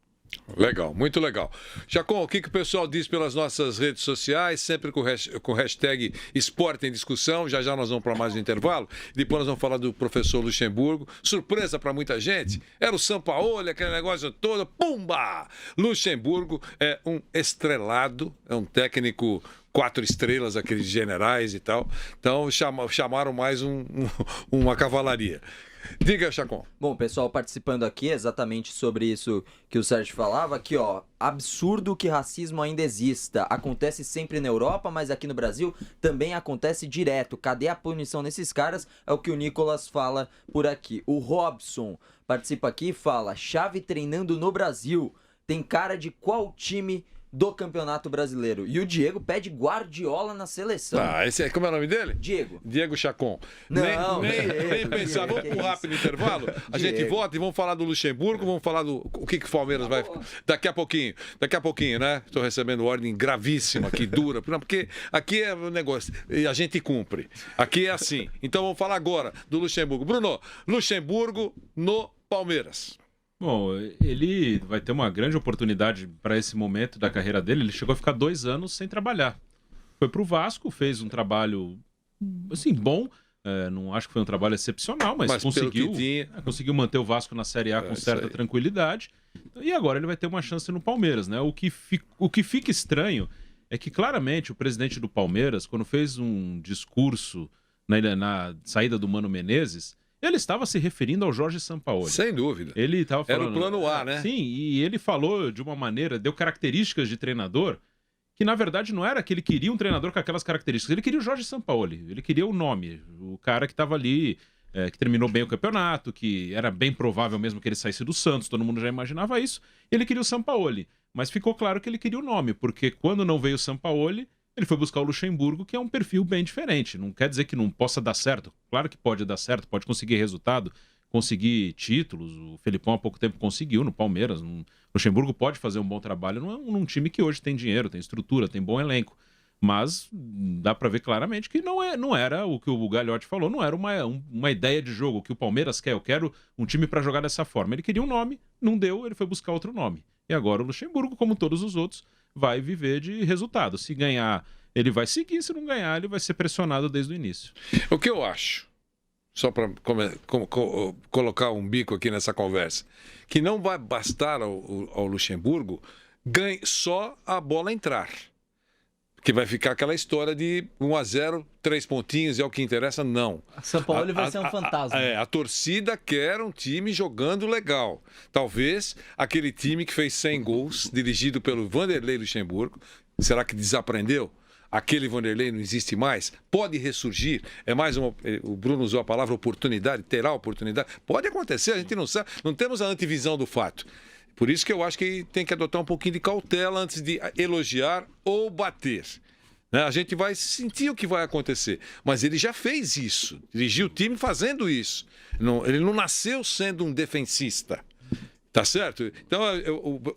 Legal, muito legal. Chacon, o que o pessoal diz pelas nossas redes sociais, sempre com hashtag Esporte em Discussão. Já nós vamos para mais um intervalo. Depois nós vamos falar do professor Luxemburgo. Surpresa para muita gente. Era o Sampaoli, aquele negócio todo. Pumba! Luxemburgo é um estrelado, é um técnico 4 estrelas, aqueles generais e tal. Então chamaram mais uma cavalaria. Diga, Chacon. Bom, pessoal participando aqui exatamente sobre isso que o Sérgio falava, aqui ó, absurdo que racismo ainda exista, acontece sempre na Europa, mas aqui no Brasil também acontece direto, cadê a punição nesses caras? É o que o Nicolas fala por aqui. O Robson participa aqui e fala, Xavi treinando no Brasil, tem cara de qual time do Campeonato Brasileiro? E o Diego pede Guardiola na seleção. Esse aí, como é o nome dele? Diego Chacon. Não, nem pensar. Vamos pro rápido intervalo. A gente volta e vamos falar do Luxemburgo, vamos falar o que o Palmeiras vai... Daqui a pouquinho, né? Estou recebendo ordem gravíssima aqui, dura, porque aqui é um negócio, e a gente cumpre. Aqui é assim. Então vamos falar agora do Luxemburgo. Bruno, Luxemburgo no Palmeiras. Bom, ele vai ter uma grande oportunidade para esse momento da carreira dele. Ele chegou a ficar 2 anos sem trabalhar. Foi para o Vasco, fez um trabalho, assim, bom. Não acho que foi um trabalho excepcional, mas conseguiu manter o Vasco na Série A com certa tranquilidade. E agora ele vai ter uma chance no Palmeiras, né? O que fica estranho é que claramente o presidente do Palmeiras, quando fez um discurso na saída do Mano Menezes, ele estava se referindo ao Jorge Sampaoli. Sem dúvida. Ele estava falando... Era o plano A, né? Sim, e ele falou de uma maneira, deu características de treinador que na verdade não era que ele queria um treinador com aquelas características, ele queria o Jorge Sampaoli, ele queria o nome, o cara que estava ali, que terminou bem o campeonato, que era bem provável mesmo que ele saísse do Santos, todo mundo já imaginava isso, ele queria o Sampaoli, mas ficou claro que ele queria o nome, porque quando não veio o Sampaoli, ele foi buscar o Luxemburgo, que é um perfil bem diferente, não quer dizer que não possa dar certo, claro que pode dar certo, pode conseguir resultado, conseguir títulos, o Felipão há pouco tempo conseguiu no Palmeiras, o Luxemburgo pode fazer um bom trabalho num time que hoje tem dinheiro, tem estrutura, tem bom elenco, mas dá para ver claramente que não era o que o Gagliotti falou, não era uma ideia de jogo, o que o Palmeiras quer, eu quero um time para jogar dessa forma, ele queria um nome, não deu, ele foi buscar outro nome, e agora o Luxemburgo, como todos os outros, vai viver de resultado, se ganhar ele vai seguir, se não ganhar ele vai ser pressionado desde o início. O que eu acho, só para colocar um bico aqui nessa conversa, que não vai bastar ao Luxemburgo só a bola entrar. Que vai ficar aquela história de 1-0, 3 pontinhos é o que interessa, não. São Paulo vai ser um fantasma. A torcida quer um time jogando legal. Talvez aquele time que fez 100 gols, dirigido pelo Vanderlei Luxemburgo, será que desaprendeu? Aquele Vanderlei não existe mais? Pode ressurgir? É mais uma. O Bruno usou a palavra oportunidade, terá oportunidade. Pode acontecer, a gente não sabe, não temos a antevisão do fato. Por isso que eu acho que tem que adotar um pouquinho de cautela antes de elogiar ou bater. Né? A gente vai sentir o que vai acontecer. Mas ele já fez isso, dirigiu o time fazendo isso. Ele não nasceu sendo um defensista. Tá certo? Então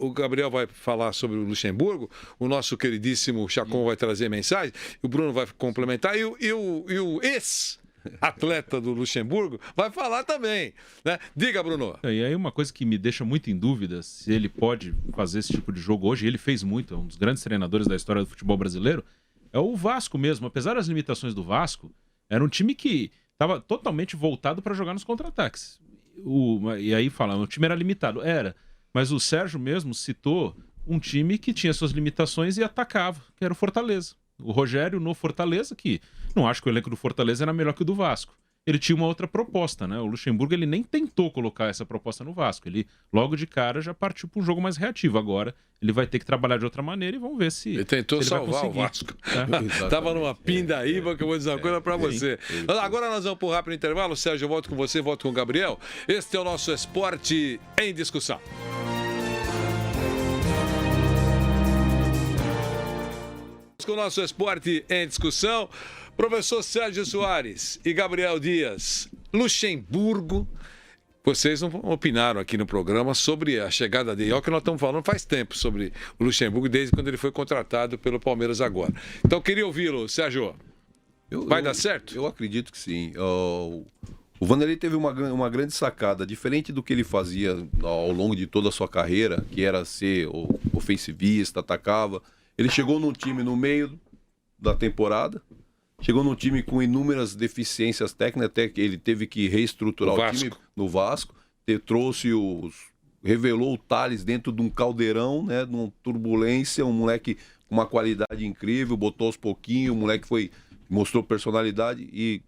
o Gabriel vai falar sobre o Luxemburgo, o nosso queridíssimo Chacon vai trazer mensagem, o Bruno vai complementar e o ex-atleta do Luxemburgo vai falar também, né? Diga, Bruno. E aí uma coisa que me deixa muito em dúvida se ele pode fazer esse tipo de jogo hoje, ele fez muito, é um dos grandes treinadores da história do futebol brasileiro, é o Vasco mesmo. Apesar das limitações do Vasco, era um time que estava totalmente voltado para jogar nos contra-ataques. E aí fala, o time era limitado. Era, mas o Sérgio mesmo citou um time que tinha suas limitações e atacava, que era o Fortaleza. O Rogério no Fortaleza, que não acho que o elenco do Fortaleza era melhor que o do Vasco. Ele tinha uma outra proposta, né? O Luxemburgo ele nem tentou colocar essa proposta no Vasco. Ele logo de cara já partiu para um jogo mais reativo. Agora ele vai ter que trabalhar de outra maneira e vamos ver se ele tentou salvar o Vasco. Tava numa pindaíba que eu vou dizer uma coisa para você. Agora nós vamos para o rápido intervalo. Sérgio, eu volto com você, volto com o Gabriel. Este é o nosso Esporte em Discussão. Com o nosso Esporte em Discussão, professor Sérgio Soares e Gabriel Dias, Luxemburgo. Vocês não opinaram aqui no programa sobre a chegada dele. Olha o que nós estamos falando faz tempo sobre o Luxemburgo, desde quando ele foi contratado pelo Palmeiras agora. Então, queria ouvi-lo, Sérgio. Vai dar certo? Eu acredito que sim. O Vanderlei teve uma grande sacada, diferente do que ele fazia ao longo de toda a sua carreira, que era ser ofensivista, atacava. Ele chegou num time no meio da temporada, chegou num time com inúmeras deficiências técnicas, até que ele teve que reestruturar o time no Vasco, revelou o Thales dentro de um caldeirão, né, de uma turbulência, um moleque com uma qualidade incrível, botou aos pouquinhos, o moleque mostrou personalidade e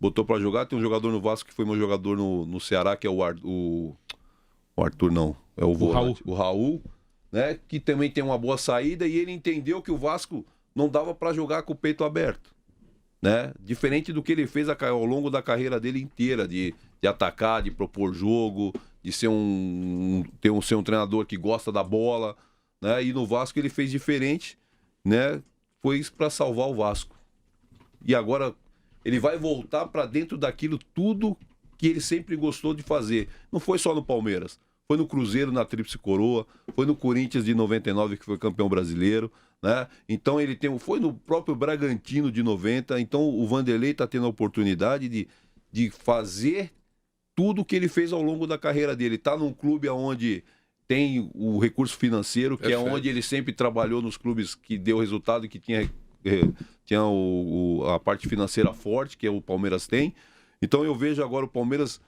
botou para jogar. Tem um jogador no Vasco que foi meu jogador no Ceará, que é o Arthur, não, é o Raul, né, que também tem uma boa saída, e ele entendeu que o Vasco não dava para jogar com o peito aberto, né? Diferente do que ele fez ao longo da carreira dele inteira, de atacar, de propor jogo, de ser um treinador que gosta da bola, né? E no Vasco ele fez diferente, né? Foi para salvar o Vasco. E agora ele vai voltar para dentro daquilo tudo que ele sempre gostou de fazer. Não foi só no Palmeiras. Foi no Cruzeiro na Tríplice Coroa, foi no Corinthians de 99, que foi campeão brasileiro, né? Então foi no próprio Bragantino de 90. Então o Vanderlei está tendo a oportunidade de fazer tudo o que ele fez ao longo da carreira dele. Está num clube onde tem o recurso financeiro, que é onde ele sempre trabalhou, nos clubes que deu resultado e que tinha a parte financeira forte, que o Palmeiras tem. Então eu vejo agora o Palmeiras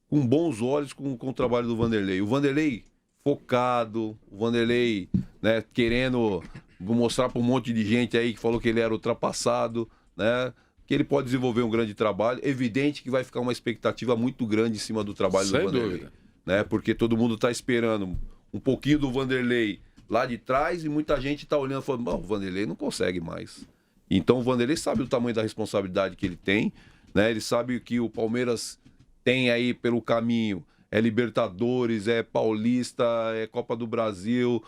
com bons olhos com o trabalho do Vanderlei. O Vanderlei focado, o Vanderlei, né, querendo mostrar para um monte de gente aí que falou que ele era ultrapassado, né, que ele pode desenvolver um grande trabalho. Evidente que vai ficar uma expectativa muito grande em cima do trabalho do Vanderlei. Sem dúvida. Né, porque todo mundo está esperando um pouquinho do Vanderlei lá de trás e muita gente está olhando e falando, o Vanderlei não consegue mais. Então o Vanderlei sabe o tamanho da responsabilidade que ele tem, né? Ele sabe que o Palmeiras tem aí pelo caminho, é Libertadores, é Paulista, é Copa do Brasil,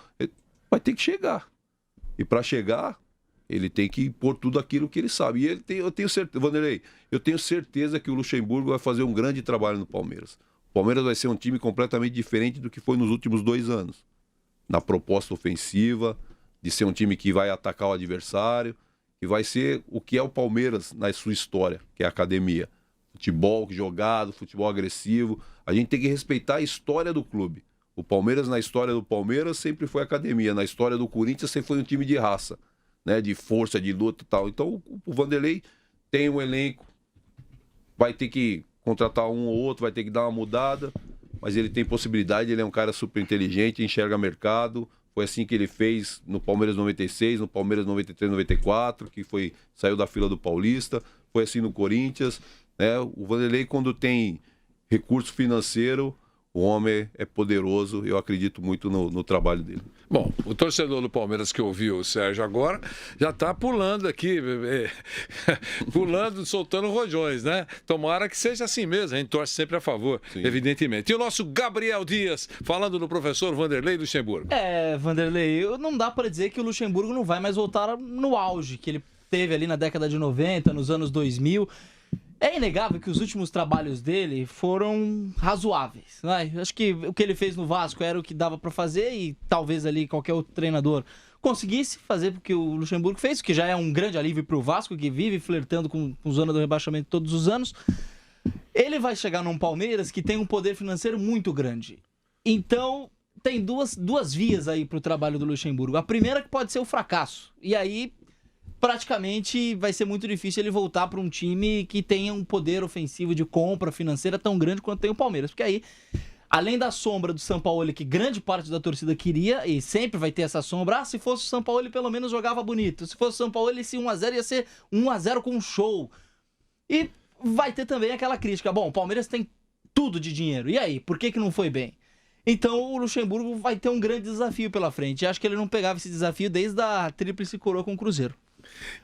vai ter que chegar. E para chegar, ele tem que pôr tudo aquilo que ele sabe. E eu tenho certeza, Vanderlei, eu tenho certeza que o Luxemburgo vai fazer um grande trabalho no Palmeiras. O Palmeiras vai ser um time completamente diferente do que foi nos últimos 2 anos. Na proposta ofensiva, de ser um time que vai atacar o adversário, que vai ser o que é o Palmeiras na sua história, que é a academia. Futebol jogado, futebol agressivo. A gente tem que respeitar a história do clube. O Palmeiras, na história do Palmeiras, sempre foi academia. Na história do Corinthians, sempre foi um time de raça, né? De força, de luta e tal. Então, o Vanderlei tem um elenco, vai ter que contratar um ou outro, vai ter que dar uma mudada, mas ele tem possibilidade, ele é um cara super inteligente, enxerga mercado. Foi assim que ele fez no Palmeiras 96, no Palmeiras 93, 94, que saiu da fila do Paulista. Foi assim no Corinthians, né? O Vanderlei, quando tem recurso financeiro, o homem é poderoso. Eu acredito muito no trabalho dele. Bom, o torcedor do Palmeiras que ouviu o Sérgio agora já está pulando aqui, pulando, soltando rojões, né? Tomara que seja assim mesmo, a gente torce sempre a favor, sim, evidentemente. E o nosso Gabriel Dias, falando do professor Vanderlei Luxemburgo. Vanderlei, não dá para dizer que o Luxemburgo não vai mais voltar no auge que ele teve ali na década de 90, nos anos 2000. É inegável que os últimos trabalhos dele foram razoáveis, né? Acho que o que ele fez no Vasco era o que dava para fazer e talvez ali qualquer outro treinador conseguisse fazer o que o Luxemburgo fez, que já é um grande alívio para o Vasco, que vive flertando com zona do rebaixamento todos os anos. Ele vai chegar num Palmeiras que tem um poder financeiro muito grande. Então, tem duas vias aí para o trabalho do Luxemburgo. A primeira que pode ser o fracasso. E aí, praticamente vai ser muito difícil ele voltar para um time que tenha um poder ofensivo de compra financeira tão grande quanto tem o Palmeiras. Porque aí, além da sombra do Sampaoli, que grande parte da torcida queria, e sempre vai ter essa sombra, se fosse o Sampaoli pelo menos jogava bonito. Se fosse o Sampaoli, esse 1x0 ia ser 1x0 com um show. E vai ter também aquela crítica. Bom, o Palmeiras tem tudo de dinheiro. E aí, por que não foi bem? Então o Luxemburgo vai ter um grande desafio pela frente. E acho que ele não pegava esse desafio desde a tríplice coroa com o Cruzeiro.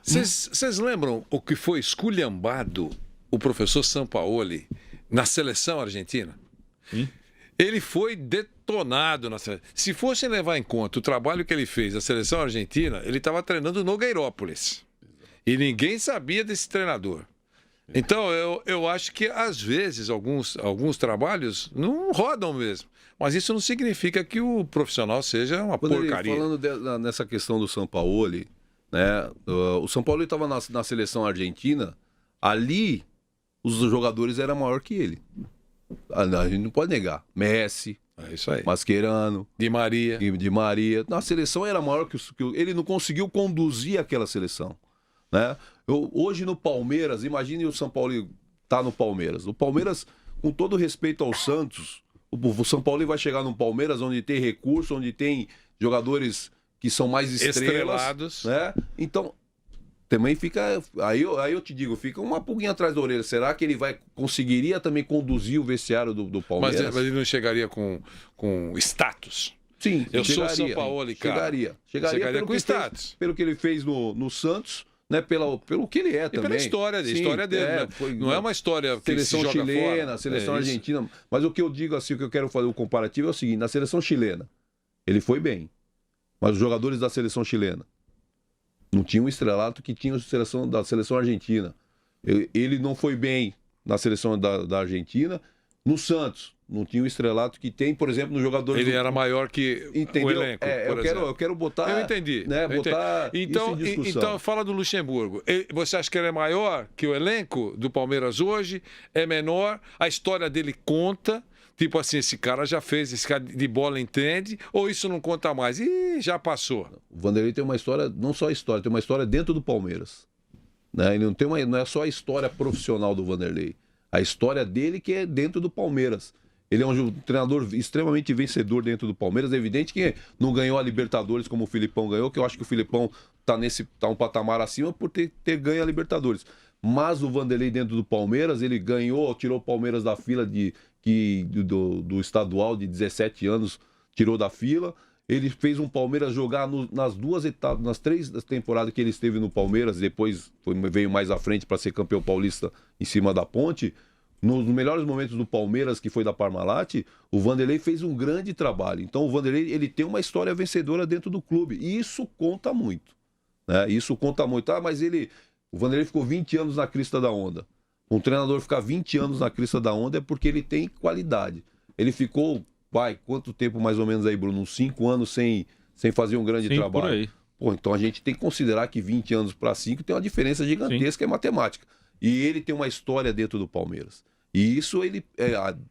Vocês lembram o que foi esculhambado o professor Sampaoli na seleção argentina? Ele foi detonado na seleção. Se fossem levar em conta o trabalho que ele fez na seleção argentina, ele estava treinando no Nogueirópolis. E ninguém sabia desse treinador. Então, eu acho que, às vezes, alguns trabalhos não rodam mesmo. Mas isso não significa que o profissional seja uma porcaria. Falando nessa questão do Sampaoli, né? O Sampaoli estava na seleção argentina, ali os jogadores eram maior que ele. A gente não pode negar. Messi, isso aí, Mascherano, Di Maria. Na seleção era maior que ele não conseguiu conduzir aquela seleção, né? Hoje no Palmeiras, imagine o Sampaoli tá no Palmeiras. O Palmeiras, com todo respeito ao Santos, o Sampaoli vai chegar no Palmeiras onde tem recurso, onde tem jogadores que são mais estrelados, né? Então, também fica... Aí eu te digo, fica uma pulguinha atrás da orelha. Será que ele conseguiria também conduzir o vestiário do Palmeiras? Mas ele não chegaria com status? Sim, eu sou o Sampaoli, cara. Chegaria com status. Pelo que ele fez no Santos, né? Pelo que ele é também. E pela história dele, né? Não é uma história que seleção se joga chilena, fora. Seleção argentina. Mas o que eu digo assim, o que eu quero fazer o comparativo é o seguinte: na seleção chilena, ele foi bem. Mas os jogadores da seleção chilena não tinham o estrelato que tinha da seleção argentina. Ele não foi bem na seleção da Argentina. No Santos, não tinha o estrelato que tem, por exemplo, no jogador... Ele era maior que o elenco, eu quero botar... Eu entendi. Né, botar então, isso em discussão. Então, fala do Luxemburgo. Você acha que ele é maior que o elenco do Palmeiras hoje? É menor? A história dele conta? Tipo assim, esse cara já fez, esse cara de bola entende? Ou isso não conta mais? Ih, já passou. O Vanderlei tem uma história, não só a história, tem uma história dentro do Palmeiras. Né? Ele não é só a história profissional do Vanderlei. A história dele que é dentro do Palmeiras. Ele é um treinador extremamente vencedor dentro do Palmeiras. É evidente que não ganhou a Libertadores como o Filipão ganhou, que eu acho que o Filipão tá um patamar acima por ter ganho a Libertadores. Mas o Vanderlei dentro do Palmeiras, ele tirou o Palmeiras da fila do estadual de 17 anos, tirou da fila. Ele fez um Palmeiras jogar nas duas etapas, nas 3 temporadas que ele esteve no Palmeiras, depois veio mais à frente para ser campeão paulista em cima da Ponte. Nos melhores momentos do Palmeiras, que foi da Parmalat, o Vanderlei fez um grande trabalho. Então o Vanderlei, ele tem uma história vencedora dentro do clube. E isso conta muito. Né? Isso conta muito. Mas o Vanderlei ficou 20 anos na crista da onda. Um treinador ficar 20 anos na crista da onda é porque ele tem qualidade. Ele ficou, quanto tempo mais ou menos aí, Bruno? Uns 5 anos sem fazer um grande trabalho. Por aí. Pô, então a gente tem que considerar que 20 anos para 5 tem uma diferença gigantesca, é matemática. E ele tem uma história dentro do Palmeiras. E isso,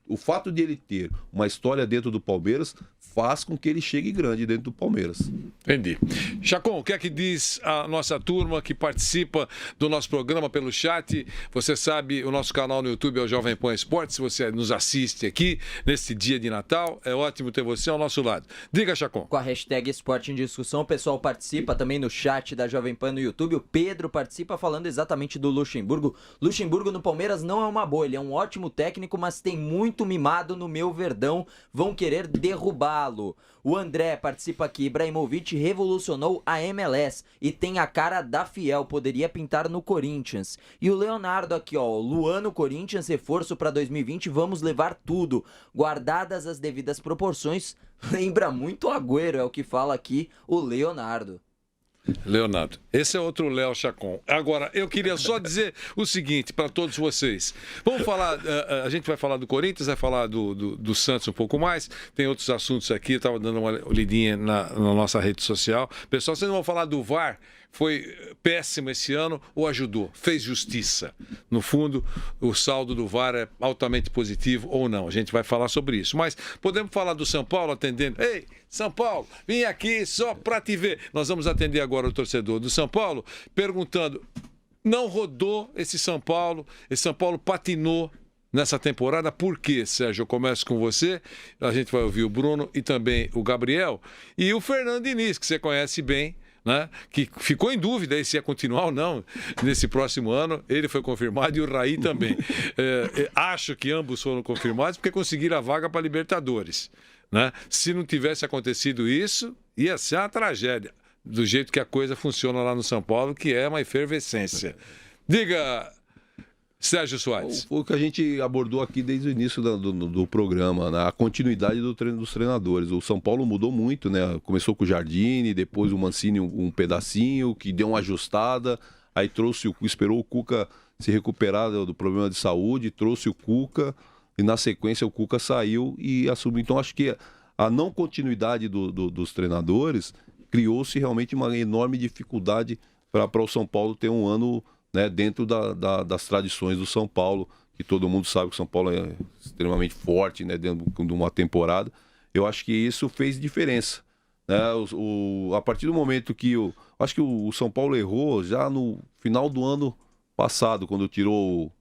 o fato de ele ter uma história dentro do Palmeiras faz com que ele chegue grande dentro do Palmeiras. Entendi. Chacon, o que é que diz a nossa turma que participa do nosso programa pelo chat? Você sabe, o nosso canal no YouTube é o Jovem Pan Esportes. Se você nos assiste aqui nesse dia de Natal, é ótimo ter você ao nosso lado. Diga, Chacon. Com a hashtag Esporte em Discussão, o pessoal participa também no chat da Jovem Pan no YouTube. O Pedro participa falando exatamente do Luxemburgo. Luxemburgo no Palmeiras não é uma boa, ele é um ótimo técnico, mas tem muito mimado no meu Verdão. Vão querer derrubá-lo. O André participa aqui. Ibrahimovic revolucionou a MLS e tem a cara da Fiel. Poderia pintar no Corinthians. E o Leonardo aqui, ó. Luano Corinthians, reforço para 2020. Vamos levar tudo. Guardadas as devidas proporções. Lembra muito o Agüero, é o que fala aqui o Leonardo. Leonardo, esse é outro Léo Chacon. Agora, eu queria só dizer o seguinte para todos vocês. Vamos falar, a gente vai falar do Corinthians, vai falar do Santos um pouco mais. Tem outros assuntos aqui, eu estava dando uma olhadinha na nossa rede social. Pessoal, vocês não vão falar do VAR? Foi péssimo esse ano ou ajudou? Fez justiça? No fundo, o saldo do VAR é altamente positivo ou não? A gente vai falar sobre isso. Mas podemos falar do São Paulo atendendo. Ei, São Paulo, vim aqui só para te ver. Nós vamos atender agora o torcedor do São Paulo perguntando, não rodou esse São Paulo patinou nessa temporada. Por quê, Sérgio? Eu começo com você, a gente vai ouvir o Bruno e também o Gabriel e o Fernando Diniz, que você conhece bem, né? Que ficou em dúvida se ia continuar ou não nesse próximo ano. Ele foi confirmado e o Raí também. Acho que ambos foram confirmados porque conseguiram a vaga para a Libertadores, né? Se não tivesse acontecido isso, ia ser uma tragédia, do jeito que a coisa funciona lá no São Paulo, que é uma efervescência. Diga, Sérgio Soares. O que a gente abordou aqui desde o início do programa, né? A continuidade dos treinadores. O São Paulo mudou muito, né? Começou com o Jardine, depois o Mancini um pedacinho, que deu uma ajustada, aí esperou o Cuca se recuperar do problema de saúde, trouxe o Cuca, e na sequência o Cuca saiu e assumiu. Então acho que a não continuidade dos treinadores criou-se realmente uma enorme dificuldade para o São Paulo ter um ano, né, dentro das tradições do São Paulo, que todo mundo sabe que o São Paulo é extremamente forte, né, dentro de uma temporada. Eu acho que isso fez diferença, né? A partir do momento que acho que o São Paulo errou já no final do ano passado, quando tirou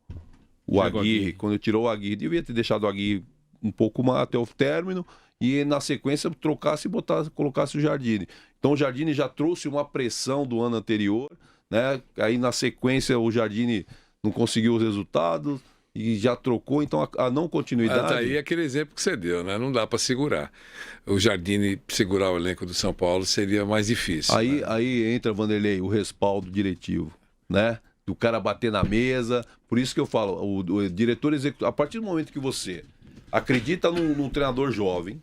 o Aguirre. Quando tirou o Aguirre, devia ter deixado o Aguirre um pouco mais até o término e na sequência trocasse e colocasse o Jardine. Então o Jardine já trouxe uma pressão do ano anterior, né? Aí na sequência o Jardine não conseguiu os resultados e já trocou, então a não continuidade... Daí aquele exemplo que você deu, né? Não dá para segurar. O Jardine segurar o elenco do São Paulo seria mais difícil. Aí entra, Vanderlei, o respaldo diretivo, né? Do cara bater na mesa. Por isso que eu falo, o diretor executivo, a partir do momento que você acredita num treinador jovem,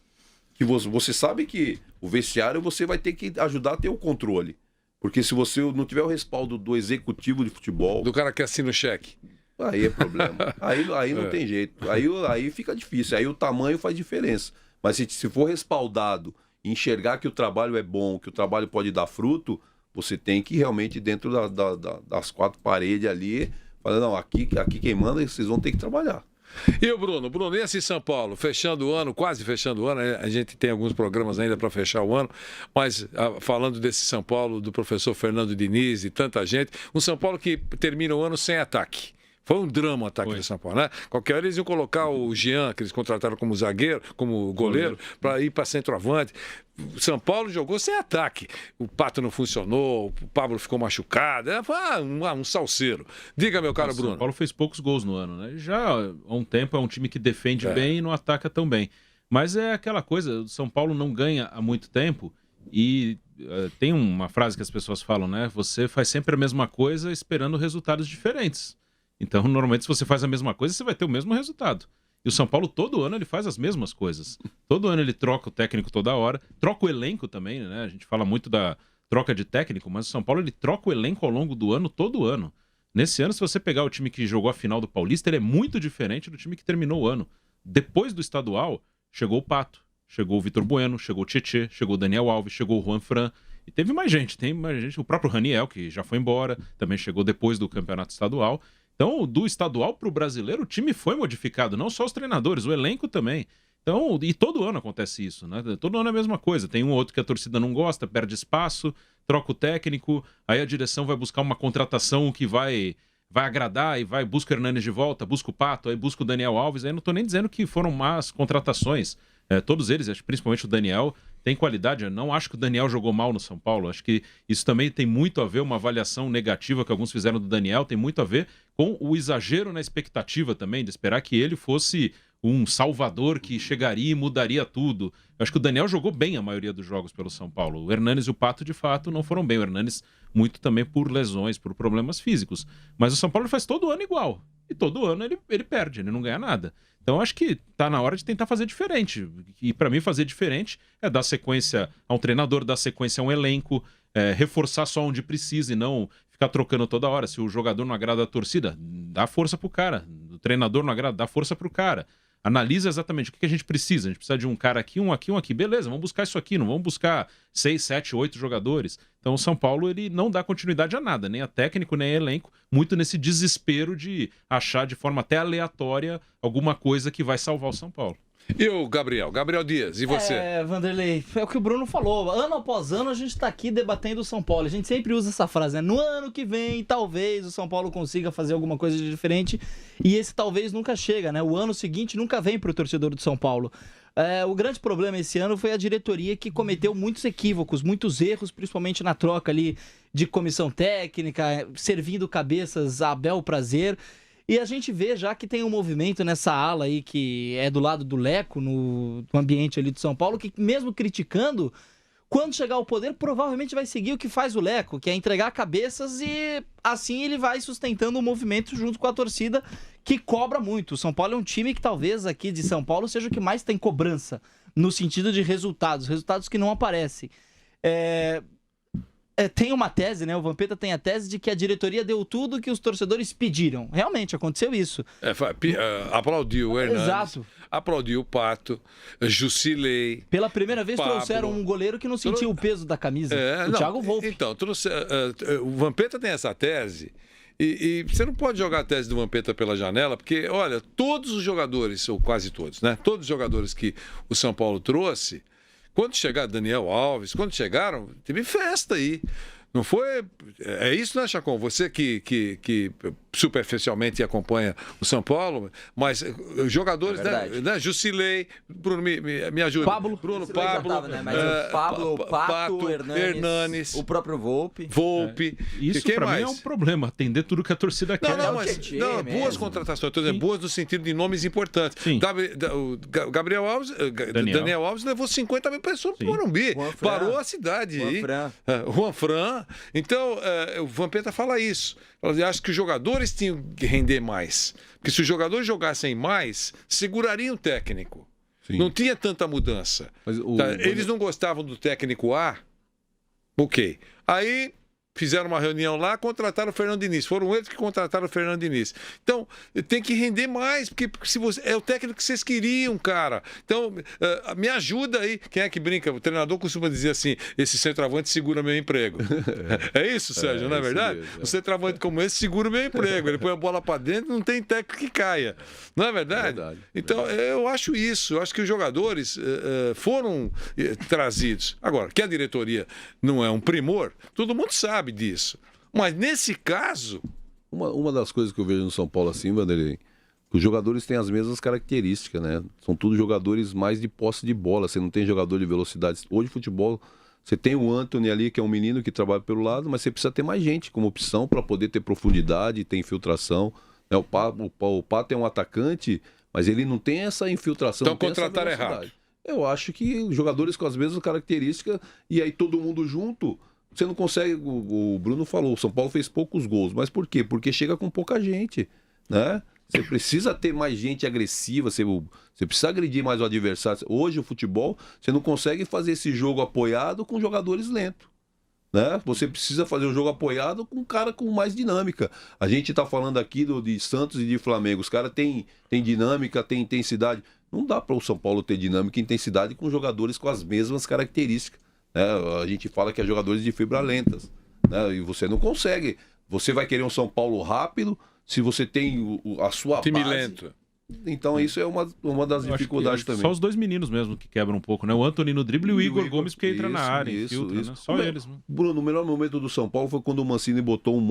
que você sabe que o vestiário você vai ter que ajudar a ter o controle. Porque se você não tiver o respaldo do executivo de futebol... Do cara que assina o cheque. Aí é problema. Aí não tem jeito. Aí fica difícil. Aí o tamanho faz diferença. Mas se for respaldado, enxergar que o trabalho é bom, que o trabalho pode dar fruto, você tem que realmente, dentro das 4 paredes ali, falar, não, aqui quem manda, vocês vão ter que trabalhar. E o Bruno? Bruno, e esse São Paulo? Fechando o ano, quase fechando o ano, a gente tem alguns programas ainda para fechar o ano, mas falando desse São Paulo, do professor Fernando Diniz e tanta gente, um São Paulo que termina o ano sem ataque. Foi um drama o ataque do São Paulo, né? Qualquer hora eles iam colocar o Jean, que eles contrataram como zagueiro, como goleiro, para ir para centroavante. O São Paulo jogou sem ataque. O Pato não funcionou, o Pablo ficou machucado. Um salseiro. Diga, meu caro Bruno. O São Paulo fez poucos gols no ano, né? Já há um tempo é um time que defende bem e não ataca tão bem. Mas é aquela coisa, o São Paulo não ganha há muito tempo e tem uma frase que as pessoas falam, né? Você faz sempre a mesma coisa esperando resultados diferentes. Então, normalmente, se você faz a mesma coisa, você vai ter o mesmo resultado. E o São Paulo, todo ano, ele faz as mesmas coisas. Todo ano ele troca o técnico toda hora, troca o elenco também, né? A gente fala muito da troca de técnico, mas o São Paulo, ele troca o elenco ao longo do ano, todo ano. Nesse ano, se você pegar o time que jogou a final do Paulista, ele é muito diferente do time que terminou o ano. Depois do estadual, chegou o Pato, chegou o Vitor Bueno, chegou o Tietê, chegou o Daniel Alves, chegou o Juan Fran. E teve mais gente, o próprio Raniel, que já foi embora, também chegou depois do campeonato estadual. Então, do estadual para o brasileiro, o time foi modificado, não só os treinadores, o elenco também. Então, e todo ano acontece isso, né? Todo ano é a mesma coisa. Tem um ou outro que a torcida não gosta, perde espaço, troca o técnico, aí a direção vai buscar uma contratação que vai agradar e busca o Hernanes de volta, busca o Pato, aí busca o Daniel Alves. Aí não estou nem dizendo que foram más contratações. Todos eles, acho que principalmente o Daniel, tem qualidade. Eu não acho que o Daniel jogou mal no São Paulo. Acho que isso também tem muito a ver, uma avaliação negativa que alguns fizeram do Daniel, tem muito a ver com o exagero na expectativa também, de esperar que ele fosse um salvador que chegaria e mudaria tudo. Eu acho que o Daniel jogou bem a maioria dos jogos pelo São Paulo. O Hernanes e o Pato, de fato, não foram bem. O Hernanes muito também por lesões, por problemas físicos. Mas o São Paulo faz todo ano igual. E todo ano ele perde, ele não ganha nada. Então acho que tá na hora de tentar fazer diferente. E para mim fazer diferente é dar sequência a um treinador, dar sequência a um elenco, reforçar só onde precisa e não ficar trocando toda hora. Se o jogador não agrada a torcida, dá força pro cara. O treinador não agrada, dá força pro cara. Analisa exatamente o que a gente precisa. A gente precisa de um cara aqui, um aqui, um aqui. Beleza, vamos buscar isso aqui. Não vamos buscar 6, 7, 8 jogadores. Então o São Paulo ele não dá continuidade a nada, nem a técnico, nem a elenco. Muito nesse desespero de achar de forma até aleatória alguma coisa que vai salvar o São Paulo. E o Gabriel Dias, e você? Vanderlei, é o que o Bruno falou. Ano após ano a gente tá aqui debatendo o São Paulo. A gente sempre usa essa frase, né? No ano que vem, talvez o São Paulo consiga fazer alguma coisa de diferente. E esse talvez nunca chega, né? O ano seguinte nunca vem pro torcedor do São Paulo. O grande problema esse ano foi a diretoria que cometeu muitos equívocos, muitos erros, principalmente na troca ali de comissão técnica, servindo cabeças a bel prazer. E a gente vê já que tem um movimento nessa ala aí que é do lado do Leco, no ambiente ali de São Paulo, que mesmo criticando, quando chegar ao poder, provavelmente vai seguir o que faz o Leco, que é entregar cabeças e assim ele vai sustentando o movimento junto com a torcida que cobra muito. O São Paulo é um time que talvez aqui de São Paulo seja o que mais tem cobrança, no sentido de resultados que não aparecem. Tem uma tese, né? O Vampeta tem a tese de que a diretoria deu tudo que os torcedores pediram. Realmente, aconteceu isso. Aplaudiu o Hernanes. Exato. Aplaudiu o Pato, Jusilei. Pela primeira vez Pablo. Trouxeram um goleiro que não sentia o peso da camisa. Thiago Volpe. Então, o Vampeta tem essa tese. E você não pode jogar a tese do Vampeta pela janela, porque, olha, todos os jogadores, ou quase todos, né? Todos os jogadores que o São Paulo trouxe, quando chegaram Daniel Alves, quando chegaram, teve festa aí. Não foi... É isso, né, Chacon? Você que superficialmente acompanha o São Paulo, mas jogadores, né? Jusilei, Bruno, me ajuda. Bruno, Pablo, né? Mas o Pablo, o Pato, Hernanes, o próprio Volpe. Isso pra mim é um problema, atender tudo que a torcida quer. Não, boas contratações, estou dizendo, boas no sentido de nomes importantes. Sim. O Gabriel Alves, Daniel Alves levou 50 mil pessoas para o Morumbi, parou a cidade aí. Juan Fran. Então, o Vampeta fala isso. Eu acho que os jogadores tinham que render mais. Porque se os jogadores jogassem mais, segurariam o técnico. Sim. Não tinha tanta mudança. Mas eles não gostavam do técnico A? Ok. Aí fizeram uma reunião lá, contrataram o Fernando Diniz. Foram eles que contrataram o Fernando Diniz. Então, tem que render mais, porque se você, é o técnico que vocês queriam, cara. Então, me ajuda aí. Quem é que brinca? O treinador costuma dizer assim, esse centroavante segura meu emprego. É isso, Sérgio, não é verdade? Mesmo, Um centroavante como esse segura meu emprego. Ele põe a bola para dentro, não tem técnico que caia. Não é verdade? Então, eu acho isso. Eu acho que os jogadores foram trazidos. Agora, que a diretoria não é um primor, todo mundo sabe disso. Mas nesse caso... Uma das coisas que eu vejo no São Paulo assim, Vanderlei, os jogadores têm as mesmas características, né? São todos jogadores mais de posse de bola. Você não tem jogador de velocidade. Hoje, futebol, você tem o Antony ali, que é um menino que trabalha pelo lado, mas você precisa ter mais gente como opção para poder ter profundidade, ter infiltração. O Pato é um atacante, mas ele não tem essa infiltração. Então contrataram errado. Eu acho que jogadores com as mesmas características e aí todo mundo junto, você não consegue. O Bruno falou, o São Paulo fez poucos gols. Mas por quê? Porque chega com pouca gente, né? Você precisa ter mais gente agressiva, você precisa agredir mais o adversário. Hoje o futebol, você não consegue fazer esse jogo apoiado com jogadores lentos. Né? Você precisa fazer um jogo apoiado com um cara com mais dinâmica. A gente está falando aqui de Santos e de Flamengo. Os caras têm dinâmica, têm intensidade. Não dá para o São Paulo ter dinâmica e intensidade com jogadores com as mesmas características. Né? A gente fala que é jogadores de fibra lentas. Né? E você não consegue. Você vai querer um São Paulo rápido se você tem a sua time base. lento. Então isso é uma das dificuldades também. Só os dois meninos mesmo que quebram um pouco, né? O Antony no drible e o Igor Gomes porque entra na área, infiltra, né? Só eles. Bruno, o melhor momento do São Paulo foi quando o Mancini botou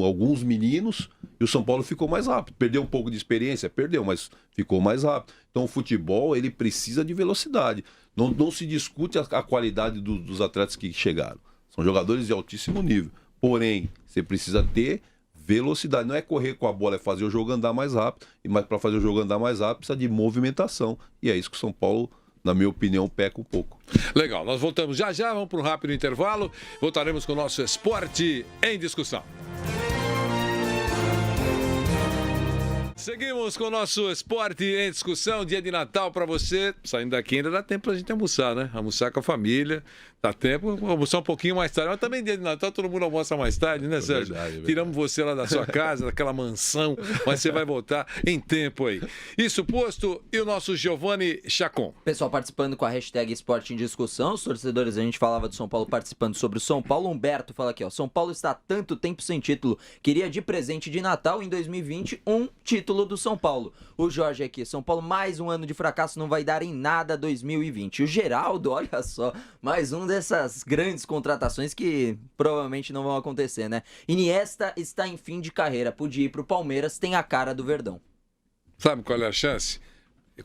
alguns meninos e o São Paulo ficou mais rápido. Perdeu um pouco de experiência? Perdeu, mas ficou mais rápido. Então o futebol, ele precisa de velocidade. Não se discute a qualidade dos atletas que chegaram. São jogadores de altíssimo nível. Porém, você precisa ter velocidade. Não é correr com a bola, é fazer o jogo andar mais rápido. Mas para fazer o jogo andar mais rápido, precisa de movimentação. E é isso que o São Paulo, na minha opinião, peca um pouco. Legal, nós voltamos já, vamos para um rápido intervalo. Voltaremos com o nosso Esporte em Discussão. Seguimos com o nosso Esporte em Discussão, dia de Natal para você. Saindo daqui ainda dá tempo pra gente almoçar, né? Almoçar com a família. Dá tempo, almoçar um pouquinho mais tarde. Mas também dia de Natal todo mundo almoça mais tarde, né, Sérgio? Verdade. Tiramos você lá da sua casa, daquela mansão, mas você vai voltar em tempo aí. Isso posto, e o nosso Giovanni Chacon. Pessoal participando com a hashtag Esporte em Discussão. Os torcedores, a gente falava do São Paulo participando sobre o São Paulo. Humberto fala aqui, ó. São Paulo está há tanto tempo sem título. Queria de presente de Natal em 2020 um título do São Paulo. O Jorge aqui, São Paulo mais um ano de fracasso, não vai dar em nada 2020. O Geraldo, olha só, mais um dessas grandes contratações que provavelmente não vão acontecer, né? Iniesta está em fim de carreira, podia ir pro Palmeiras, tem a cara do Verdão. Sabe qual é a chance?